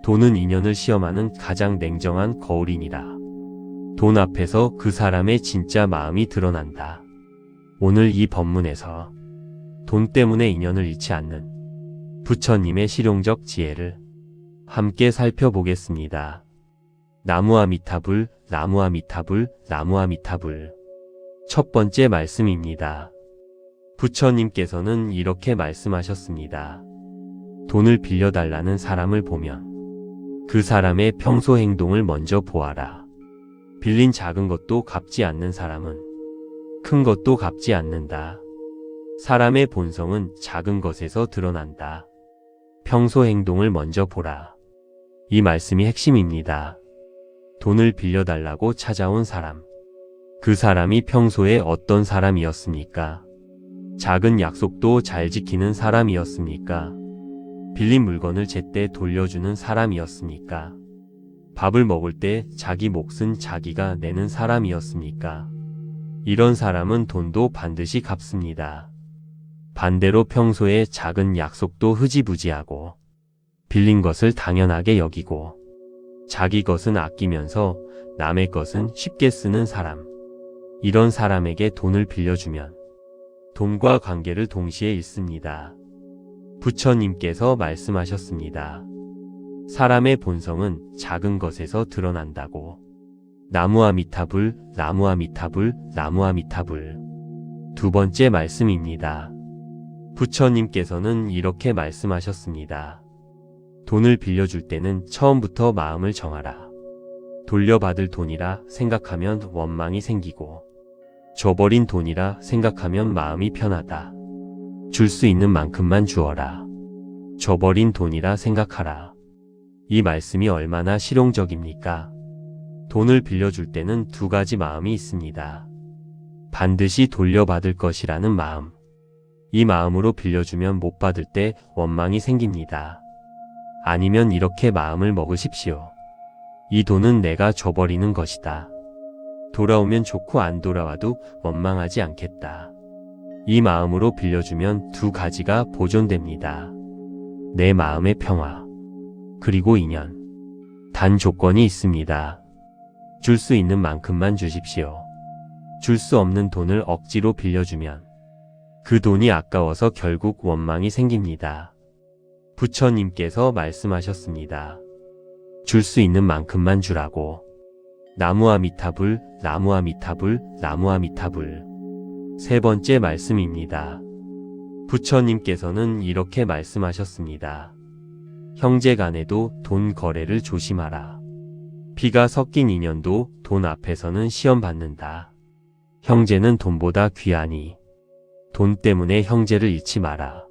돈은 인연을 시험하는 가장 냉정한 거울이니라. 돈 앞에서 그 사람의 진짜 마음이 드러난다. 오늘 이 법문에서 돈 때문에 인연을 잃지 않는 부처님의 실용적 지혜를 함께 살펴보겠습니다. 나무아미타불, 나무아미타불, 나무아미타불. 첫 번째 말씀입니다. 부처님께서는 이렇게 말씀하셨습니다. 돈을 빌려달라는 사람을 보면 그 사람의 평소 행동을 먼저 보아라. 빌린 작은 것도 갚지 않는 사람은 큰 것도 갚지 않는다. 사람의 본성은 작은 것에서 드러난다. 평소 행동을 먼저 보라. 이 말씀이 핵심입니다. 돈을 빌려달라고 찾아온 사람. 그 사람이 평소에 어떤 사람이었습니까? 작은 약속도 잘 지키는 사람이었습니까? 빌린 물건을 제때 돌려주는 사람이었습니까? 밥을 먹을 때 자기 몫은 자기가 내는 사람이었습니까? 이런 사람은 돈도 반드시 갚습니다. 반대로 평소에 작은 약속도 흐지부지하고 빌린 것을 당연하게 여기고 자기 것은 아끼면서 남의 것은 쉽게 쓰는 사람. 이런 사람에게 돈을 빌려주면 돈과 관계를 동시에 잃습니다. 부처님께서 말씀하셨습니다. 사람의 본성은 작은 것에서 드러난다고. 나무아미타불, 나무아미타불, 나무아미타불. 두 번째 말씀입니다. 부처님께서는 이렇게 말씀하셨습니다. 돈을 빌려줄 때는 처음부터 마음을 정하라. 돌려받을 돈이라 생각하면 원망이 생기고 줘버린 돈이라 생각하면 마음이 편하다. 줄 수 있는 만큼만 주어라. 줘버린 돈이라 생각하라. 이 말씀이 얼마나 실용적입니까? 돈을 빌려줄 때는 두 가지 마음이 있습니다. 반드시 돌려받을 것이라는 마음. 이 마음으로 빌려주면 못 받을 때 원망이 생깁니다. 아니면 이렇게 마음을 먹으십시오. 이 돈은 내가 줘버리는 것이다. 돌아오면 좋고 안 돌아와도 원망하지 않겠다. 이 마음으로 빌려주면 두 가지가 보존됩니다. 내 마음의 평화, 그리고 인연. 단 조건이 있습니다. 줄 수 있는 만큼만 주십시오. 줄 수 없는 돈을 억지로 빌려주면 그 돈이 아까워서 결국 원망이 생깁니다. 부처님께서 말씀하셨습니다. 줄 수 있는 만큼만 주라고. 나무아미타불, 나무아미타불, 나무아미타불. 세 번째 말씀입니다. 부처님께서는 이렇게 말씀하셨습니다. 형제간에도 돈 거래를 조심하라. 피가 섞인 인연도 돈 앞에서는 시험 받는다. 형제는 돈보다 귀하니 돈 때문에 형제를 잃지 마라.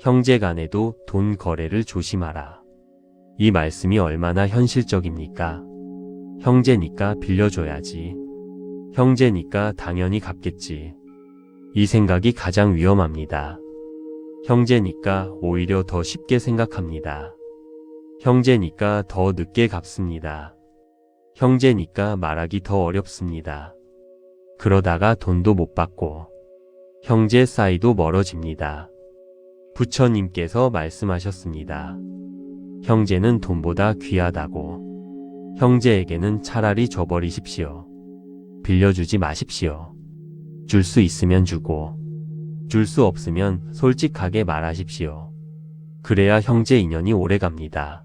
형제간에도 돈 거래를 조심하라. 이 말씀이 얼마나 현실적입니까? 형제니까 빌려줘야지. 형제니까 당연히 갚겠지. 이 생각이 가장 위험합니다. 형제니까 오히려 더 쉽게 생각합니다. 형제니까 더 늦게 갚습니다. 형제니까 말하기 더 어렵습니다. 그러다가 돈도 못 받고 형제 사이도 멀어집니다. 부처님께서 말씀하셨습니다. 형제는 돈보다 귀하다고. 형제에게는 차라리 줘버리십시오. 빌려주지 마십시오. 줄 수 있으면 주고, 줄 수 없으면 솔직하게 말하십시오. 그래야 형제 인연이 오래갑니다.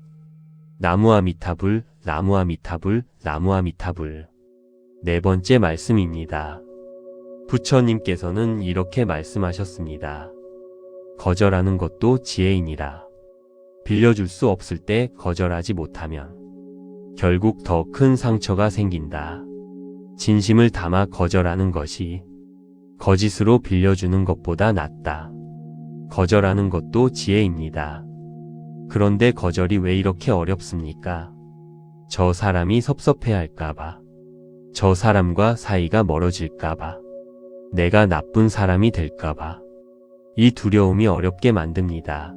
나무아미타불, 나무아미타불, 나무아미타불. 네 번째 말씀입니다. 부처님께서는 이렇게 말씀하셨습니다. 거절하는 것도 지혜이니라. 빌려줄 수 없을 때 거절하지 못하면 결국 더 큰 상처가 생긴다. 진심을 담아 거절하는 것이 거짓으로 빌려주는 것보다 낫다. 거절하는 것도 지혜입니다. 그런데 거절이 왜 이렇게 어렵습니까? 저 사람이 섭섭해할까봐, 저 사람과 사이가 멀어질까봐, 내가 나쁜 사람이 될까봐, 이 두려움이 어렵게 만듭니다.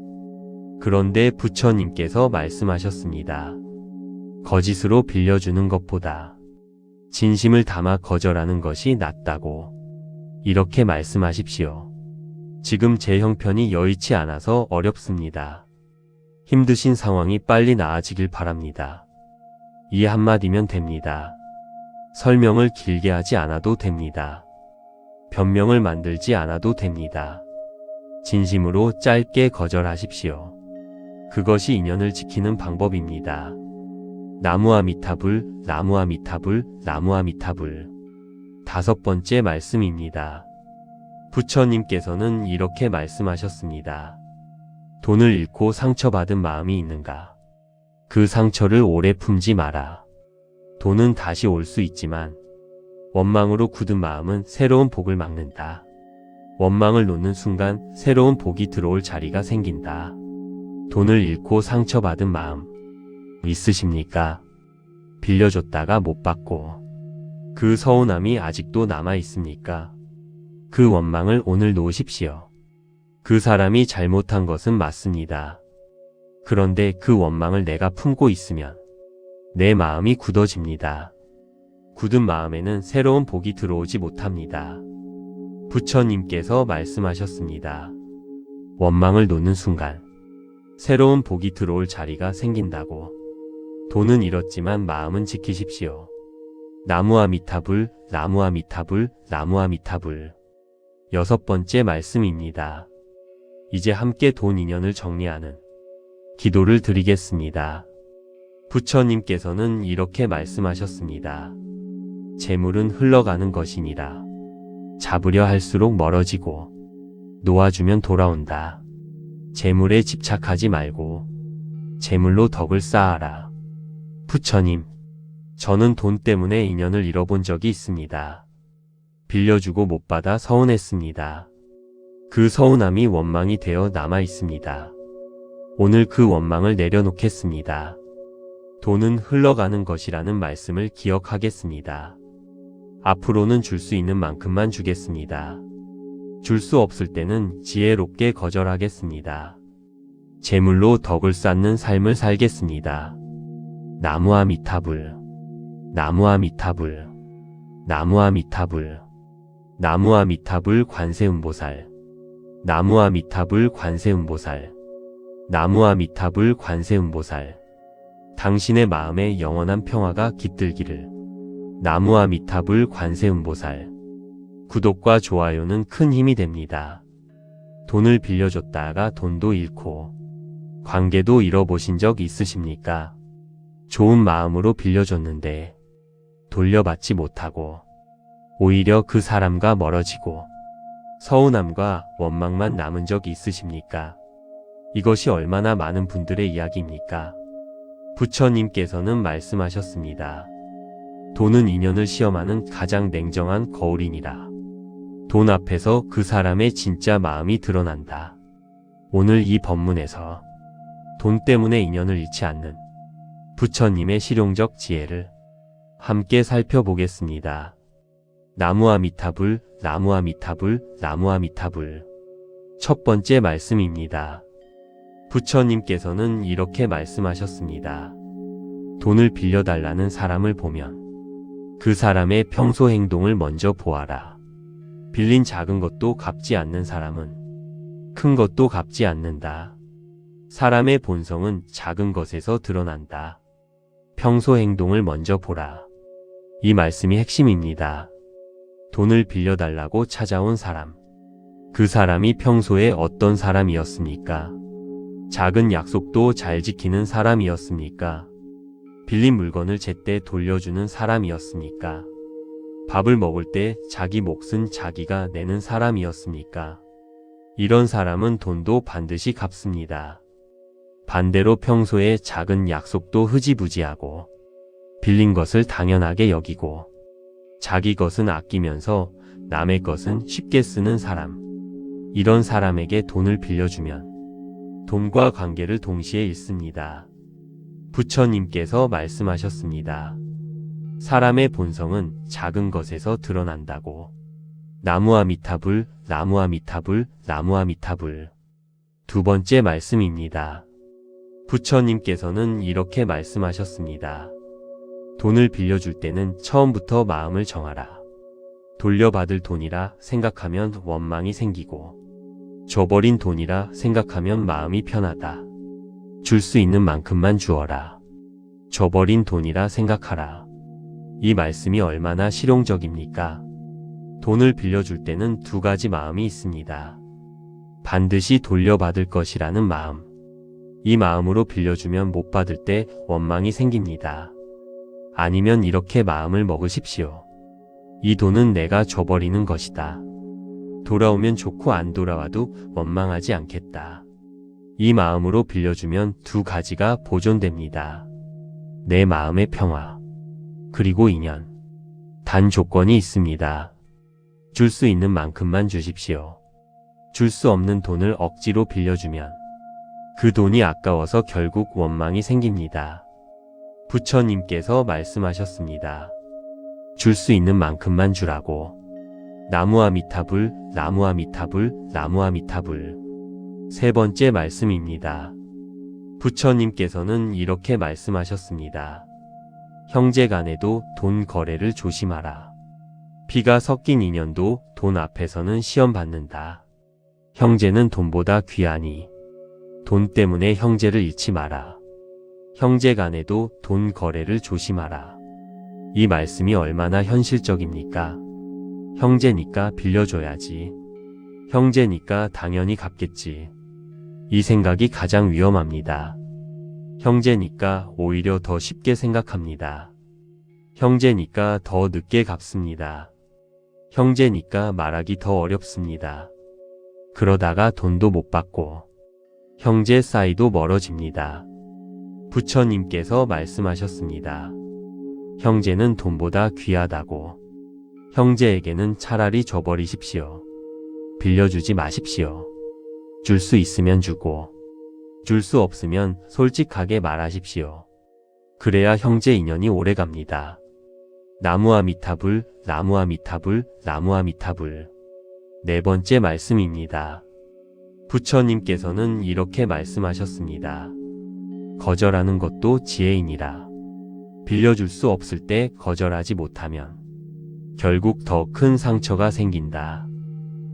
그런데 부처님께서 말씀하셨습니다. 거짓으로 빌려주는 것보다 진심을 담아 거절하는 것이 낫다고. 이렇게 말씀하십시오. 지금 제 형편이 여의치 않아서 어렵습니다. 힘드신 상황이 빨리 나아지길 바랍니다. 이 한마디면 됩니다. 설명을 길게 하지 않아도 됩니다. 변명을 만들지 않아도 됩니다. 진심으로 짧게 거절하십시오. 그것이 인연을 지키는 방법입니다. 나무아미타불, 나무아미타불, 나무아미타불. 다섯 번째 말씀입니다. 부처님께서는 이렇게 말씀하셨습니다. 돈을 잃고 상처받은 마음이 있는가? 그 상처를 오래 품지 마라. 돈은 다시 올 수 있지만 원망으로 굳은 마음은 새로운 복을 막는다. 원망을 놓는 순간 새로운 복이 들어올 자리가 생긴다. 돈을 잃고 상처받은 마음 있으십니까? 빌려줬다가 못 받고 그 서운함이 아직도 남아 있습니까? 그 원망을 오늘 놓으십시오. 그 사람이 잘못한 것은 맞습니다. 그런데 그 원망을 내가 품고 있으면 내 마음이 굳어집니다. 굳은 마음에는 새로운 복이 들어오지 못합니다. 부처님께서 말씀하셨습니다. 원망을 놓는 순간 새로운 복이 들어올 자리가 생긴다고. 돈은 잃었지만 마음은 지키십시오. 나무아미타불, 나무아미타불, 나무아미타불. 여섯 번째 말씀입니다. 이제 함께 돈 인연을 정리하는 기도를 드리겠습니다. 부처님께서는 이렇게 말씀하셨습니다. 재물은 흘러가는 것이니라. 잡으려 할수록 멀어지고 놓아주면 돌아온다. 재물에 집착하지 말고 재물로 덕을 쌓아라. 부처님, 저는 돈 때문에 인연을 잃어본 적이 있습니다. 빌려주고 못 받아 서운했습니다. 그 서운함이 원망이 되어 남아 있습니다. 오늘 그 원망을 내려놓겠습니다. 돈은 흘러가는 것이라는 말씀을 기억하겠습니다. 앞으로는 줄 수 있는 만큼만 주겠습니다. 줄 수 없을 때는 지혜롭게 거절하겠습니다. 재물로 덕을 쌓는 삶을 살겠습니다. 나무아미타불, 나무아미타불. 나무아미타불. 나무아미타불 관세음보살. 나무아미타불 관세음보살. 나무아미타불 관세음보살. 당신의 마음에 영원한 평화가 깃들기를. 나무아미타불 관세음보살. 구독과 좋아요는 큰 힘이 됩니다. 돈을 빌려줬다가 돈도 잃고 관계도 잃어보신 적 있으십니까? 좋은 마음으로 빌려줬는데 돌려받지 못하고 오히려 그 사람과 멀어지고 서운함과 원망만 남은 적이 있으십니까? 이것이 얼마나 많은 분들의 이야기입니까? 부처님께서는 말씀하셨습니다. 돈은 인연을 시험하는 가장 냉정한 거울이니라. 돈 앞에서 그 사람의 진짜 마음이 드러난다. 오늘 이 법문에서 돈 때문에 인연을 잃지 않는 부처님의 실용적 지혜를 함께 살펴보겠습니다. 나무아미타불, 나무아미타불, 나무아미타불. 첫 번째 말씀입니다. 부처님께서는 이렇게 말씀하셨습니다. 돈을 빌려달라는 사람을 보면 그 사람의 평소 행동을 먼저 보아라. 빌린 작은 것도 갚지 않는 사람은 큰 것도 갚지 않는다. 사람의 본성은 작은 것에서 드러난다. 평소 행동을 먼저 보라. 이 말씀이 핵심입니다. 돈을 빌려달라고 찾아온 사람. 그 사람이 평소에 어떤 사람이었습니까? 작은 약속도 잘 지키는 사람이었습니까? 빌린 물건을 제때 돌려주는 사람이었습니까? 밥을 먹을 때 자기 몫은 자기가 내는 사람이었습니까? 이런 사람은 돈도 반드시 갚습니다. 반대로 평소에 작은 약속도 흐지부지하고 빌린 것을 당연하게 여기고 자기 것은 아끼면서 남의 것은 쉽게 쓰는 사람. 이런 사람에게 돈을 빌려주면 돈과 관계를 동시에 잃습니다. 부처님께서 말씀하셨습니다. 사람의 본성은 작은 것에서 드러난다고. 나무아미타불, 나무아미타불, 나무아미타불. 두 번째 말씀입니다. 부처님께서는 이렇게 말씀하셨습니다. 돈을 빌려줄 때는 처음부터 마음을 정하라. 돌려받을 돈이라 생각하면 원망이 생기고 줘버린 돈이라 생각하면 마음이 편하다. 줄 수 있는 만큼만 주어라. 줘버린 돈이라 생각하라. 이 말씀이 얼마나 실용적입니까? 돈을 빌려줄 때는 두 가지 마음이 있습니다. 반드시 돌려받을 것이라는 마음. 이 마음으로 빌려주면 못 받을 때 원망이 생깁니다. 아니면 이렇게 마음을 먹으십시오. 이 돈은 내가 줘버리는 것이다. 돌아오면 좋고 안 돌아와도 원망하지 않겠다. 이 마음으로 빌려주면 두 가지가 보존됩니다. 내 마음의 평화, 그리고 인연. 단 조건이 있습니다. 줄 수 있는 만큼만 주십시오. 줄 수 없는 돈을 억지로 빌려주면 그 돈이 아까워서 결국 원망이 생깁니다. 부처님께서 말씀하셨습니다. 줄 수 있는 만큼만 주라고. 나무아미타불, 나무아미타불, 나무아미타불. 세 번째 말씀입니다. 부처님께서는 이렇게 말씀하셨습니다. 형제간에도 돈 거래를 조심하라. 피가 섞인 인연도 돈 앞에서는 시험받는다. 형제는 돈보다 귀하니 돈 때문에 형제를 잃지 마라. 형제간에도 돈 거래를 조심하라. 이 말씀이 얼마나 현실적입니까? 형제니까 빌려줘야지. 형제니까 당연히 갚겠지. 이 생각이 가장 위험합니다. 형제니까 오히려 더 쉽게 생각합니다. 형제니까 더 늦게 갚습니다. 형제니까 말하기 더 어렵습니다. 그러다가 돈도 못 받고 형제 사이도 멀어집니다. 부처님께서 말씀하셨습니다. 형제는 돈보다 귀하다고. 형제에게는 차라리 줘버리십시오. 빌려주지 마십시오. 줄 수 있으면 주고 줄 수 없으면 솔직하게 말하십시오. 그래야 형제 인연이 오래갑니다. 나무아미타불, 나무아미타불, 나무아미타불. 네 번째 말씀입니다. 부처님께서는 이렇게 말씀하셨습니다. 거절하는 것도 지혜이니라. 빌려줄 수 없을 때 거절하지 못하면 결국 더 큰 상처가 생긴다.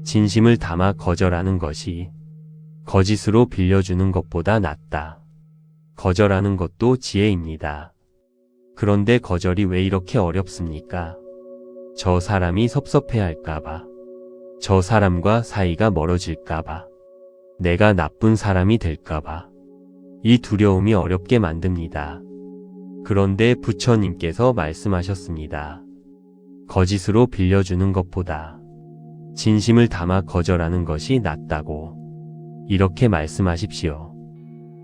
진심을 담아 거절하는 것이 거짓으로 빌려주는 것보다 낫다. 거절하는 것도 지혜입니다. 그런데 거절이 왜 이렇게 어렵습니까? 저 사람이 섭섭해할까봐, 저 사람과 사이가 멀어질까봐, 내가 나쁜 사람이 될까봐, 이 두려움이 어렵게 만듭니다. 그런데 부처님께서 말씀하셨습니다. 거짓으로 빌려주는 것보다 진심을 담아 거절하는 것이 낫다고. 이렇게 말씀하십시오.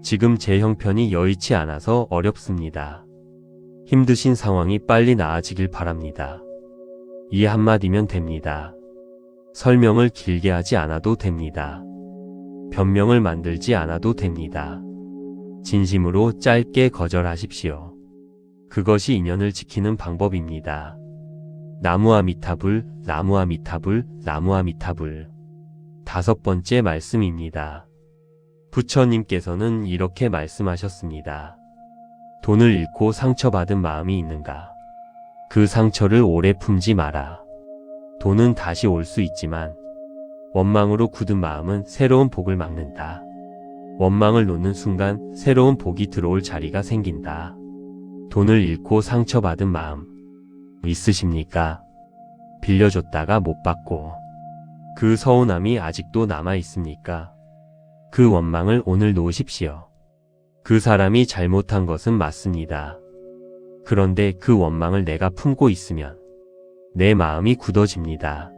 지금 제 형편이 여의치 않아서 어렵습니다. 힘드신 상황이 빨리 나아지길 바랍니다. 이 한마디면 됩니다. 설명을 길게 하지 않아도 됩니다. 변명을 만들지 않아도 됩니다. 진심으로 짧게 거절하십시오. 그것이 인연을 지키는 방법입니다. 나무아미타불, 나무아미타불, 나무아미타불. 5번째 말씀입니다. 부처님께서는 이렇게 말씀하셨습니다. 돈을 잃고 상처받은 마음이 있는가? 그 상처를 오래 품지 마라. 돈은 다시 올 수 있지만 원망으로 굳은 마음은 새로운 복을 막는다. 원망을 놓는 순간 새로운 복이 들어올 자리가 생긴다. 돈을 잃고 상처받은 마음 있으십니까? 빌려줬다가 못 받고 그 서운함이 아직도 남아 있습니까? 그 원망을 오늘 놓으십시오. 그 사람이 잘못한 것은 맞습니다. 그런데 그 원망을 내가 품고 있으면 내 마음이 굳어집니다.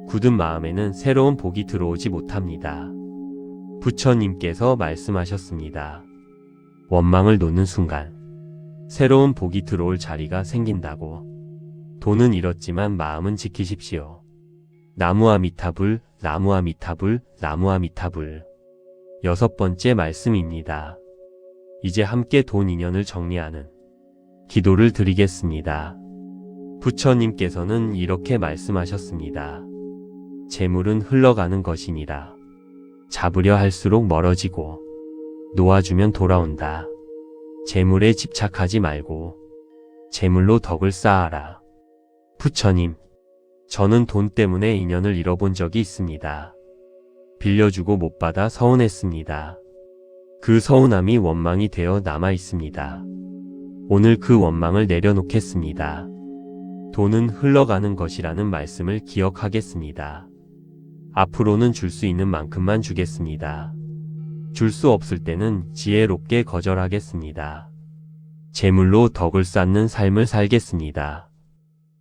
굳은 마음에는 새로운 복이 들어오지 못합니다. 부처님께서 말씀하셨습니다. 원망을 놓는 순간 새로운 복이 들어올 자리가 생긴다고. 돈은 잃었지만 마음은 지키십시오. 나무아미타불, 나무아미타불, 나무아미타불. 6번째 말씀입니다. 이제 함께 돈 인연을 정리하는 기도를 드리겠습니다. 부처님께서는 이렇게 말씀하셨습니다. 재물은 흘러가는 것이니라. 잡으려 할수록 멀어지고 놓아주면 돌아온다. 재물에 집착하지 말고 재물로 덕을 쌓아라. 부처님, 저는 돈 때문에 인연을 잃어본 적이 있습니다. 빌려주고 못 받아 서운했습니다. 그 서운함이 원망이 되어 남아 있습니다. 오늘 그 원망을 내려놓겠습니다. 돈은 흘러가는 것이라는 말씀을 기억하겠습니다. 앞으로는 줄 수 있는 만큼만 주겠습니다. 줄 수 없을 때는 지혜롭게 거절하겠습니다. 재물로 덕을 쌓는 삶을 살겠습니다.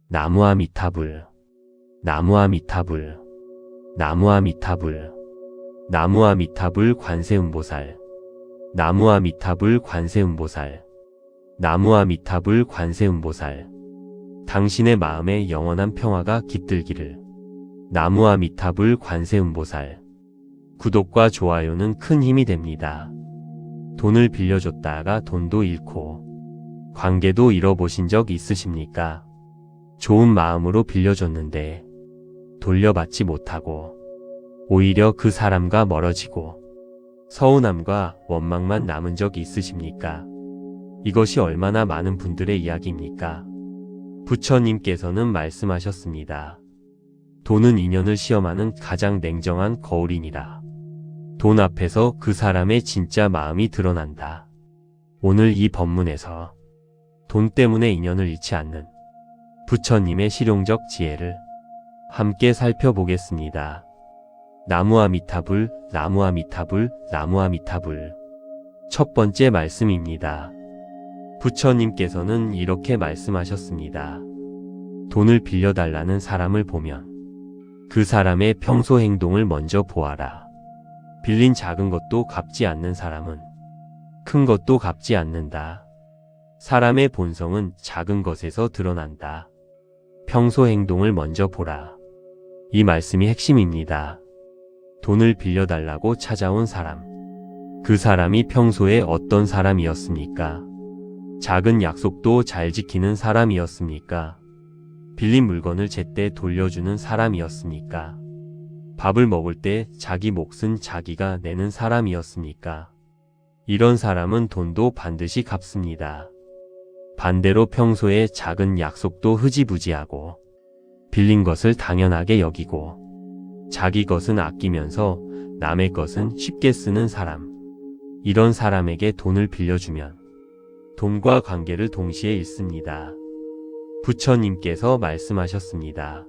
나무아미타불, 나무아미타불, 나무아미타불, 나무아미타불 관세음보살, 나무아미타불 관세음보살, 나무아미타불 관세음보살. 당신의 마음에 영원한 평화가 깃들기를. 나무아미타불 관세음보살. 구독과 좋아요는 큰 힘이 됩니다. 돈을 빌려줬다가 돈도 잃고 관계도 잃어보신 적 있으십니까? 좋은 마음으로 빌려줬는데 돌려받지 못하고 오히려 그 사람과 멀어지고 서운함과 원망만 남은 적 있으십니까? 이것이 얼마나 많은 분들의 이야기입니까? 부처님께서는 말씀하셨습니다. 돈은 인연을 시험하는 가장 냉정한 거울이니라. 돈 앞에서 그 사람의 진짜 마음이 드러난다. 오늘 이 법문에서 돈 때문에 인연을 잃지 않는 부처님의 실용적 지혜를 함께 살펴보겠습니다. 나무아미타불, 나무아미타불, 나무아미타불. 1번째 말씀입니다. 부처님께서는 이렇게 말씀하셨습니다. 돈을 빌려달라는 사람을 보면 그 사람의 평소 행동을 먼저 보아라. 빌린 작은 것도 갚지 않는 사람은 큰 것도 갚지 않는다. 사람의 본성은 작은 것에서 드러난다. 평소 행동을 먼저 보라. 이 말씀이 핵심입니다. 돈을 빌려달라고 찾아온 사람. 그 사람이 평소에 어떤 사람이었습니까? 작은 약속도 잘 지키는 사람이었습니까? 빌린 물건을 제때 돌려주는 사람이었습니까? 밥을 먹을 때 자기 몫은 자기가 내는 사람이었습니까? 이런 사람은 돈도 반드시 갚습니다. 반대로 평소에 작은 약속도 흐지부지하고 빌린 것을 당연하게 여기고 자기 것은 아끼면서 남의 것은 쉽게 쓰는 사람. 이런 사람에게 돈을 빌려주면 돈과 관계를 동시에 잃습니다. 부처님께서 말씀하셨습니다.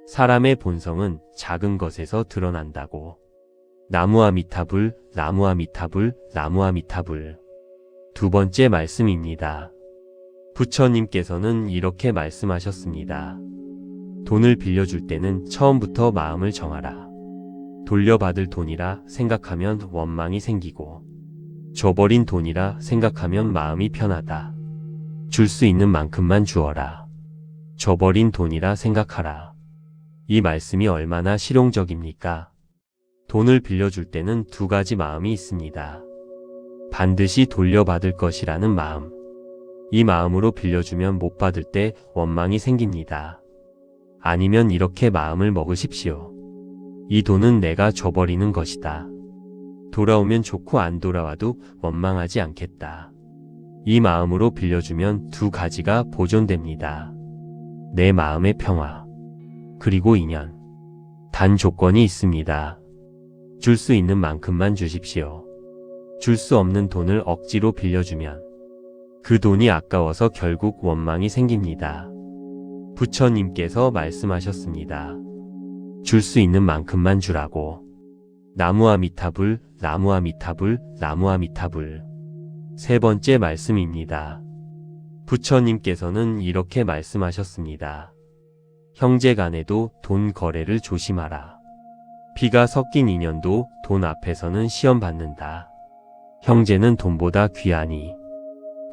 사람의 본성은 작은 것에서 드러난다고. 나무아미타불, 나무아미타불, 나무아미타불. 두 번째 말씀입니다. 부처님께서는 이렇게 말씀하셨습니다. 돈을 빌려줄 때는 처음부터 마음을 정하라. 돌려받을 돈이라 생각하면 원망이 생기고, 줘버린 돈이라 생각하면 마음이 편하다. 줄 수 있는 만큼만 주어라. 줘버린 돈이라 생각하라. 이 말씀이 얼마나 실용적입니까? 돈을 빌려줄 때는 두 가지 마음이 있습니다. 반드시 돌려받을 것이라는 마음. 이 마음으로 빌려주면 못 받을 때 원망이 생깁니다. 아니면 이렇게 마음을 먹으십시오. 이 돈은 내가 줘버리는 것이다. 돌아오면 좋고 안 돌아와도 원망하지 않겠다. 이 마음으로 빌려주면 두 가지가 보존됩니다. 내 마음의 평화, 그리고 인연. 단 조건이 있습니다. 줄 수 있는 만큼만 주십시오. 줄 수 없는 돈을 억지로 빌려주면 그 돈이 아까워서 결국 원망이 생깁니다. 부처님께서 말씀하셨습니다. 줄 수 있는 만큼만 주라고. 나무아미타불, 나무아미타불, 나무아미타불. 세 번째 말씀입니다. 부처님께서는 이렇게 말씀하셨습니다. 형제간에도 돈 거래를 조심하라. 피가 섞인 인연도 돈 앞에서는 시험 받는다. 형제는 돈보다 귀하니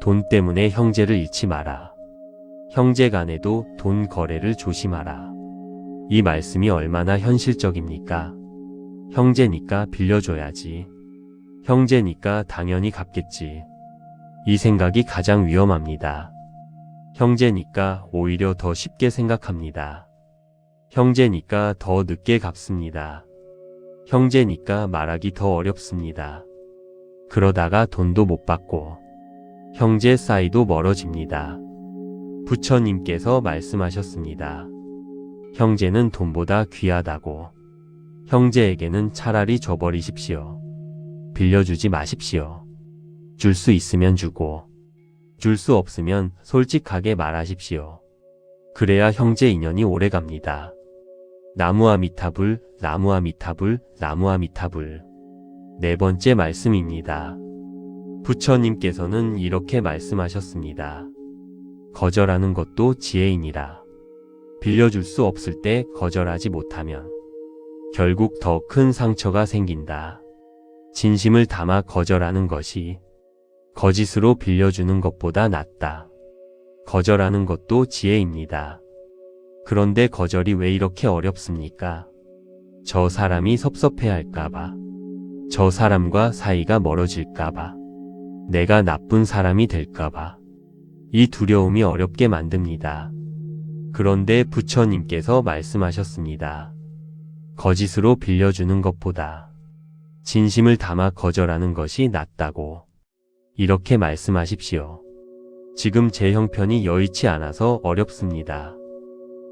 돈 때문에 형제를 잃지 마라. 형제간에도 돈 거래를 조심하라. 이 말씀이 얼마나 현실적입니까? 형제니까 빌려줘야지. 형제니까 당연히 갚겠지. 이 생각이 가장 위험합니다. 형제니까 오히려 더 쉽게 생각합니다. 형제니까 더 늦게 갚습니다. 형제니까 말하기 더 어렵습니다. 그러다가 돈도 못 받고 형제 사이도 멀어집니다. 부처님께서 말씀하셨습니다. 형제는 돈보다 귀하다고. 형제에게는 차라리 줘버리십시오. 빌려주지 마십시오. 줄 수 있으면 주고, 줄 수 없으면 솔직하게 말하십시오. 그래야 형제 인연이 오래갑니다. 나무아미타불, 나무아미타불, 나무아미타불. 네 번째 말씀입니다. 부처님께서는 이렇게 말씀하셨습니다. 거절하는 것도 지혜이니라. 빌려줄 수 없을 때 거절하지 못하면 결국 더 큰 상처가 생긴다. 진심을 담아 거절하는 것이 거짓으로 빌려주는 것보다 낫다. 거절하는 것도 지혜입니다. 그런데 거절이 왜 이렇게 어렵습니까? 저 사람이 섭섭해할까봐, 저 사람과 사이가 멀어질까봐, 내가 나쁜 사람이 될까봐, 이 두려움이 어렵게 만듭니다. 그런데 부처님께서 말씀하셨습니다. 거짓으로 빌려주는 것보다 진심을 담아 거절하는 것이 낫다고. 이렇게 말씀하십시오. 지금 제 형편이 여의치 않아서 어렵습니다.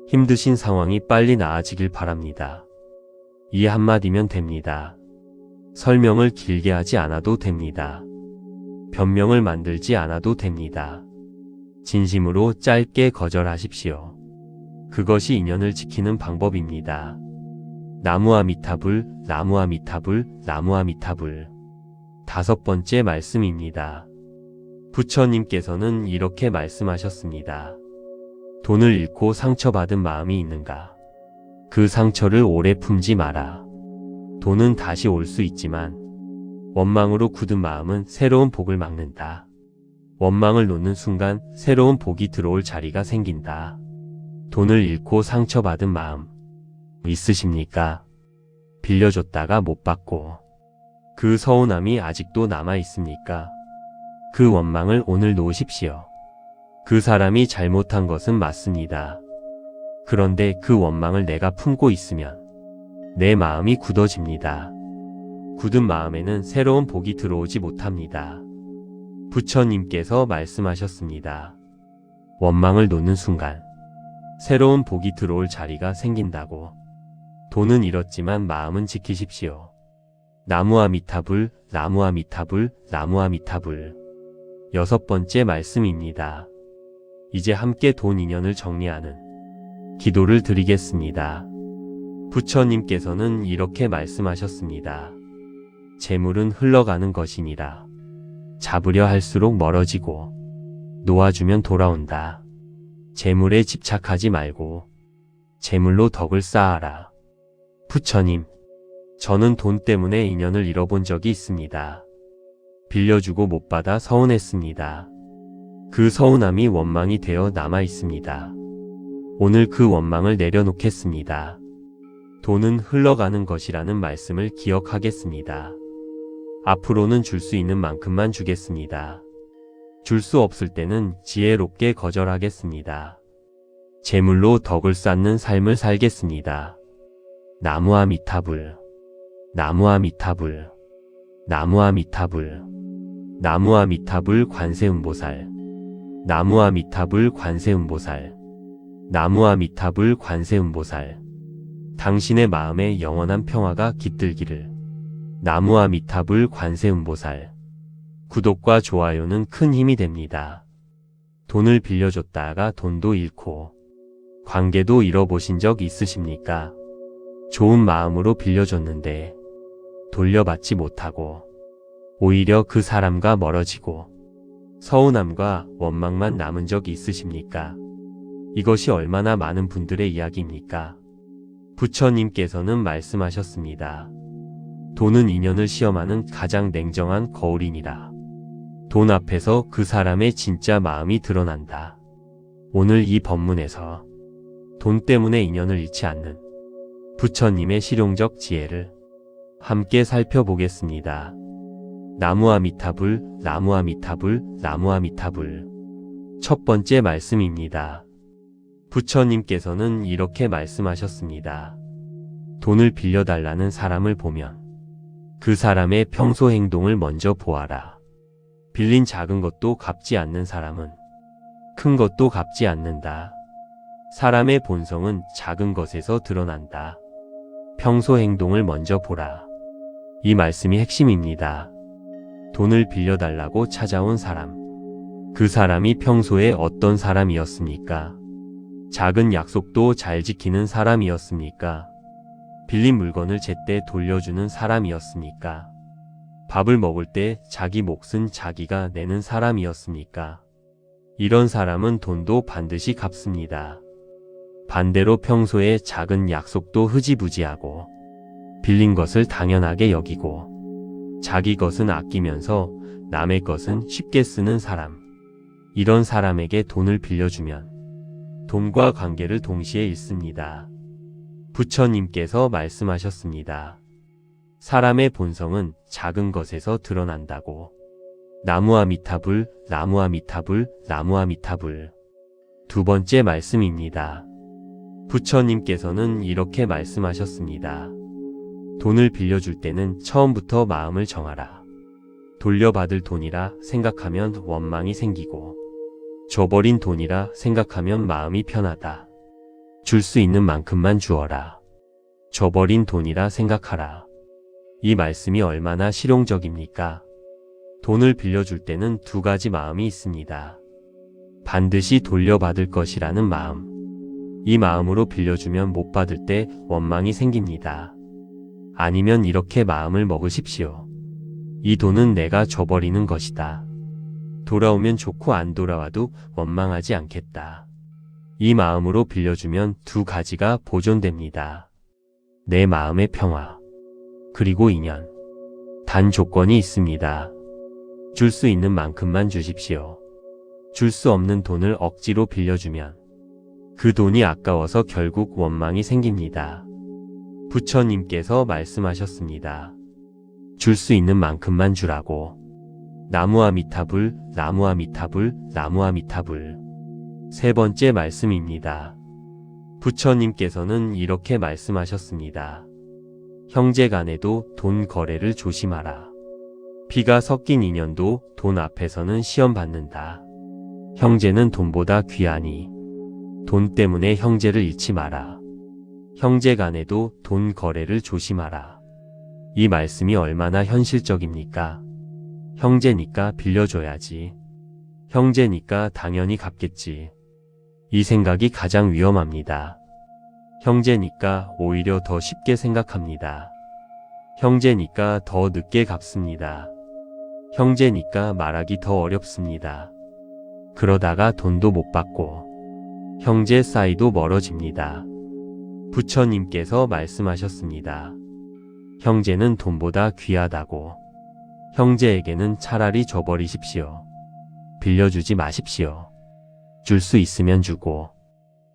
힘드신 상황이 빨리 나아지길 바랍니다. 이 한마디면 됩니다. 설명을 길게 하지 않아도 됩니다. 변명을 만들지 않아도 됩니다. 진심으로 짧게 거절하십시오. 그것이 인연을 지키는 방법입니다. 나무아미타불, 나무아미타불, 나무아미타불. 다섯 번째 말씀입니다. 부처님께서는 이렇게 말씀하셨습니다. 돈을 잃고 상처받은 마음이 있는가? 그 상처를 오래 품지 마라. 돈은 다시 올 수 있지만 원망으로 굳은 마음은 새로운 복을 막는다. 원망을 놓는 순간 새로운 복이 들어올 자리가 생긴다. 돈을 잃고 상처받은 마음 있으십니까? 빌려줬다가 못 받고 그 서운함이 아직도 남아 있습니까? 그 원망을 오늘 놓으십시오. 그 사람이 잘못한 것은 맞습니다. 그런데 그 원망을 내가 품고 있으면 내 마음이 굳어집니다. 굳은 마음에는 새로운 복이 들어오지 못합니다. 부처님께서 말씀하셨습니다. 원망을 놓는 순간 새로운 복이 들어올 자리가 생긴다고. 돈은 잃었지만 마음은 지키십시오. 나무아미타불, 나무아미타불, 나무아미타불. 6번째 말씀입니다. 이제 함께 돈 인연을 정리하는 기도를 드리겠습니다. 부처님께서는 이렇게 말씀하셨습니다. 재물은 흘러가는 것이니라. 잡으려 할수록 멀어지고 놓아주면 돌아온다. 재물에 집착하지 말고 재물로 덕을 쌓아라. 부처님, 저는 돈 때문에 인연을 잃어본 적이 있습니다. 빌려주고 못 받아 서운했습니다. 그 서운함이 원망이 되어 남아 있습니다. 오늘 그 원망을 내려놓겠습니다. 돈은 흘러가는 것이라는 말씀을 기억하겠습니다. 앞으로는 줄 수 있는 만큼만 주겠습니다. 줄 수 없을 때는 지혜롭게 거절하겠습니다. 재물로 덕을 쌓는 삶을 살겠습니다. 나무아미타불, 나무아미타불, 나무아미타불, 나무아미타불 관세음보살, 나무아미타불 관세음보살, 나무아미타불 관세음보살. 당신의 마음에 영원한 평화가 깃들기를. 나무아미타불 관세음보살. 구독과 좋아요는 큰 힘이 됩니다. 돈을 빌려줬다가 돈도 잃고 관계도 잃어보신 적 있으십니까? 좋은 마음으로 빌려줬는데 돌려받지 못하고 오히려 그 사람과 멀어지고 서운함과 원망만 남은 적 있으십니까? 이것이 얼마나 많은 분들의 이야기입니까? 부처님께서는 말씀하셨습니다. 돈은 인연을 시험하는 가장 냉정한 거울이니라. 돈 앞에서 그 사람의 진짜 마음이 드러난다. 오늘 이 법문에서 돈 때문에 인연을 잃지 않는 부처님의 실용적 지혜를 함께 살펴보겠습니다. 나무아미타불, 나무아미타불, 나무아미타불. 첫 번째 말씀입니다. 부처님께서는 이렇게 말씀하셨습니다. 돈을 빌려달라는 사람을 보면 그 사람의 평소 행동을 먼저 보아라. 빌린 작은 것도 갚지 않는 사람은 큰 것도 갚지 않는다. 사람의 본성은 작은 것에서 드러난다. 평소 행동을 먼저 보라. 이 말씀이 핵심입니다. 돈을 빌려달라고 찾아온 사람. 그 사람이 평소에 어떤 사람이었습니까? 작은 약속도 잘 지키는 사람이었습니까? 빌린 물건을 제때 돌려주는 사람이었습니까? 밥을 먹을 때 자기 몫은 자기가 내는 사람이었습니까? 이런 사람은 돈도 반드시 갚습니다. 반대로 평소에 작은 약속도 흐지부지하고 빌린 것을 당연하게 여기고 자기 것은 아끼면서 남의 것은 쉽게 쓰는 사람. 이런 사람에게 돈을 빌려주면 돈과 관계를 동시에 잃습니다. 부처님께서 말씀하셨습니다. 사람의 본성은 작은 것에서 드러난다고. 나무아미타불, 나무아미타불, 나무아미타불. 두 번째 말씀입니다. 부처님께서는 이렇게 말씀하셨습니다. 돈을 빌려줄 때는 처음부터 마음을 정하라. 돌려받을 돈이라 생각하면 원망이 생기고 줘버린 돈이라 생각하면 마음이 편하다. 줄 수 있는 만큼만 주어라. 줘버린 돈이라 생각하라. 이 말씀이 얼마나 실용적입니까? 돈을 빌려줄 때는 두 가지 마음이 있습니다. 반드시 돌려받을 것이라는 마음. 이 마음으로 빌려주면 못 받을 때 원망이 생깁니다. 아니면 이렇게 마음을 먹으십시오. 이 돈은 내가 줘버리는 것이다. 돌아오면 좋고 안 돌아와도 원망하지 않겠다. 이 마음으로 빌려주면 두 가지가 보존됩니다. 내 마음의 평화, 그리고 인연. 단 조건이 있습니다. 줄 수 있는 만큼만 주십시오. 줄 수 없는 돈을 억지로 빌려주면 그 돈이 아까워서 결국 원망이 생깁니다. 부처님께서 말씀하셨습니다. 줄 수 있는 만큼만 주라고. 나무아미타불, 나무아미타불, 나무아미타불. 세 번째 말씀입니다. 부처님께서는 이렇게 말씀하셨습니다. 형제간에도 돈 거래를 조심하라. 피가 섞인 인연도 돈 앞에서는 시험받는다. 형제는 돈보다 귀하니 돈 때문에 형제를 잃지 마라. 형제 간에도 돈 거래를 조심하라. 이 말씀이 얼마나 현실적입니까? 형제니까 빌려줘야지. 형제니까 당연히 갚겠지. 이 생각이 가장 위험합니다. 형제니까 오히려 더 쉽게 생각합니다. 형제니까 더 늦게 갚습니다. 형제니까 말하기 더 어렵습니다. 그러다가 돈도 못 받고 형제 사이도 멀어집니다. 부처님께서 말씀하셨습니다. 형제는 돈보다 귀하다고. 형제에게는 차라리 줘버리십시오. 빌려주지 마십시오. 줄 수 있으면 주고,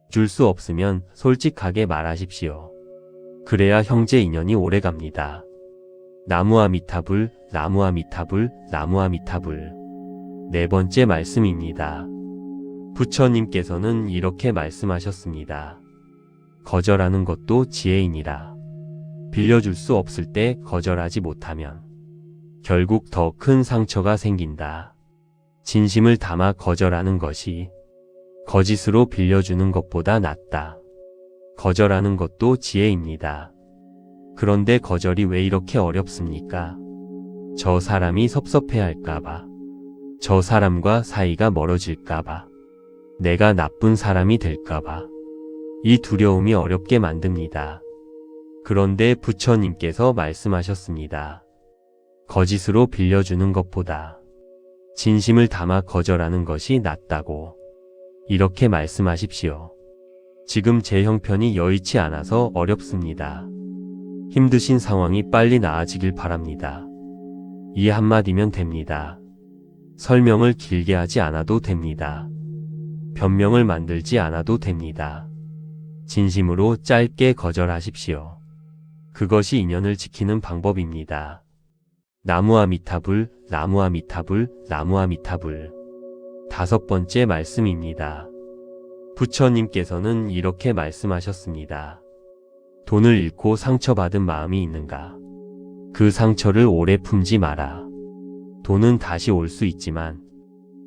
줄 수 없으면 솔직하게 말하십시오. 그래야 형제 인연이 오래갑니다. 나무아미타불, 나무아미타불, 나무아미타불. 네 번째 말씀입니다. 부처님께서는 이렇게 말씀하셨습니다. 거절하는 것도 지혜이니라. 빌려줄 수 없을 때 거절하지 못하면 결국 더 큰 상처가 생긴다. 진심을 담아 거절하는 것이 거짓으로 빌려주는 것보다 낫다. 거절하는 것도 지혜입니다. 그런데 거절이 왜 이렇게 어렵습니까? 저 사람이 섭섭해할까봐. 저 사람과 사이가 멀어질까봐. 내가 나쁜 사람이 될까봐. 이 두려움이 어렵게 만듭니다. 그런데 부처님께서 말씀하셨습니다. 거짓으로 빌려주는 것보다 진심을 담아 거절하는 것이 낫다고. 이렇게 말씀하십시오. 지금 제 형편이 여의치 않아서 어렵습니다. 힘드신 상황이 빨리 나아지길 바랍니다. 이 한마디면 됩니다. 설명을 길게 하지 않아도 됩니다. 변명을 만들지 않아도 됩니다. 진심으로 짧게 거절하십시오. 그것이 인연을 지키는 방법입니다. 나무아미타불, 나무아미타불, 나무아미타불. 다섯 번째 말씀입니다. 부처님께서는 이렇게 말씀하셨습니다. 돈을 잃고 상처받은 마음이 있는가? 그 상처를 오래 품지 마라. 돈은 다시 올 수 있지만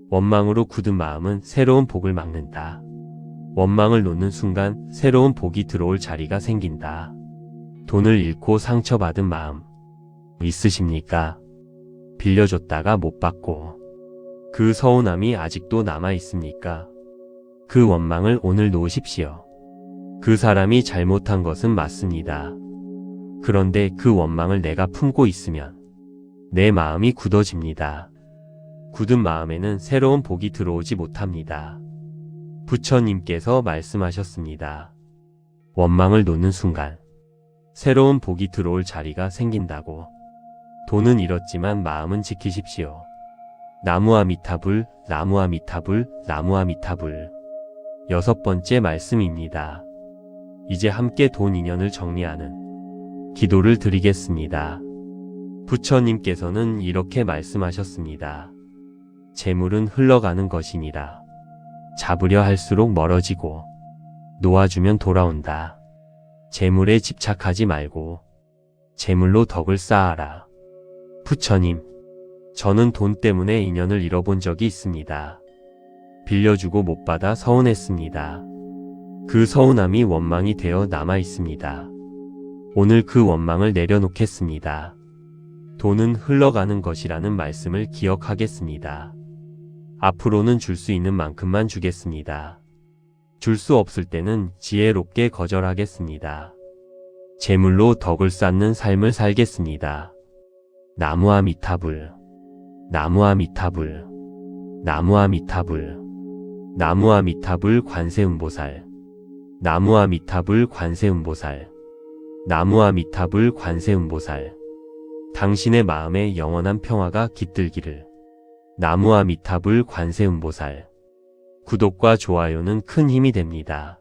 원망으로 굳은 마음은 새로운 복을 막는다. 원망을 놓는 순간 새로운 복이 들어올 자리가 생긴다. 돈을 잃고 상처받은 마음 있으십니까? 빌려줬다가 못 받고 그 서운함이 아직도 남아 있습니까? 그 원망을 오늘 놓으십시오. 그 사람이 잘못한 것은 맞습니다. 그런데 그 원망을 내가 품고 있으면 내 마음이 굳어집니다. 굳은 마음에는 새로운 복이 들어오지 못합니다. 부처님께서 말씀하셨습니다. 원망을 놓는 순간 새로운 복이 들어올 자리가 생긴다고. 돈은 잃었지만 마음은 지키십시오. 나무아미타불, 나무아미타불, 나무아미타불. 여섯 번째 말씀입니다. 이제 함께 돈 인연을 정리하는 기도를 드리겠습니다. 부처님께서는 이렇게 말씀하셨습니다. 재물은 흘러가는 것이니라. 잡으려 할수록 멀어지고 놓아주면 돌아온다. 재물에 집착하지 말고 재물로 덕을 쌓아라. 부처님, 저는 돈 때문에 인연을 잃어본 적이 있습니다. 빌려주고 못 받아 서운했습니다. 그 서운함이 원망이 되어 남아 있습니다. 오늘 그 원망을 내려놓겠습니다. 돈은 흘러가는 것이라는 말씀을 기억하겠습니다. 앞으로는 줄 수 있는 만큼만 주겠습니다. 줄 수 없을 때는 지혜롭게 거절하겠습니다. 재물로 덕을 쌓는 삶을 살겠습니다. 나무아미타불, 나무아미타불, 나무아미타불, 나무아미타불 관세음보살, 나무아미타불 관세음보살, 나무아미타불 관세음보살. 당신의 마음에 영원한 평화가 깃들기를. 나무아미타불 관세음보살. 구독과 좋아요는 큰 힘이 됩니다.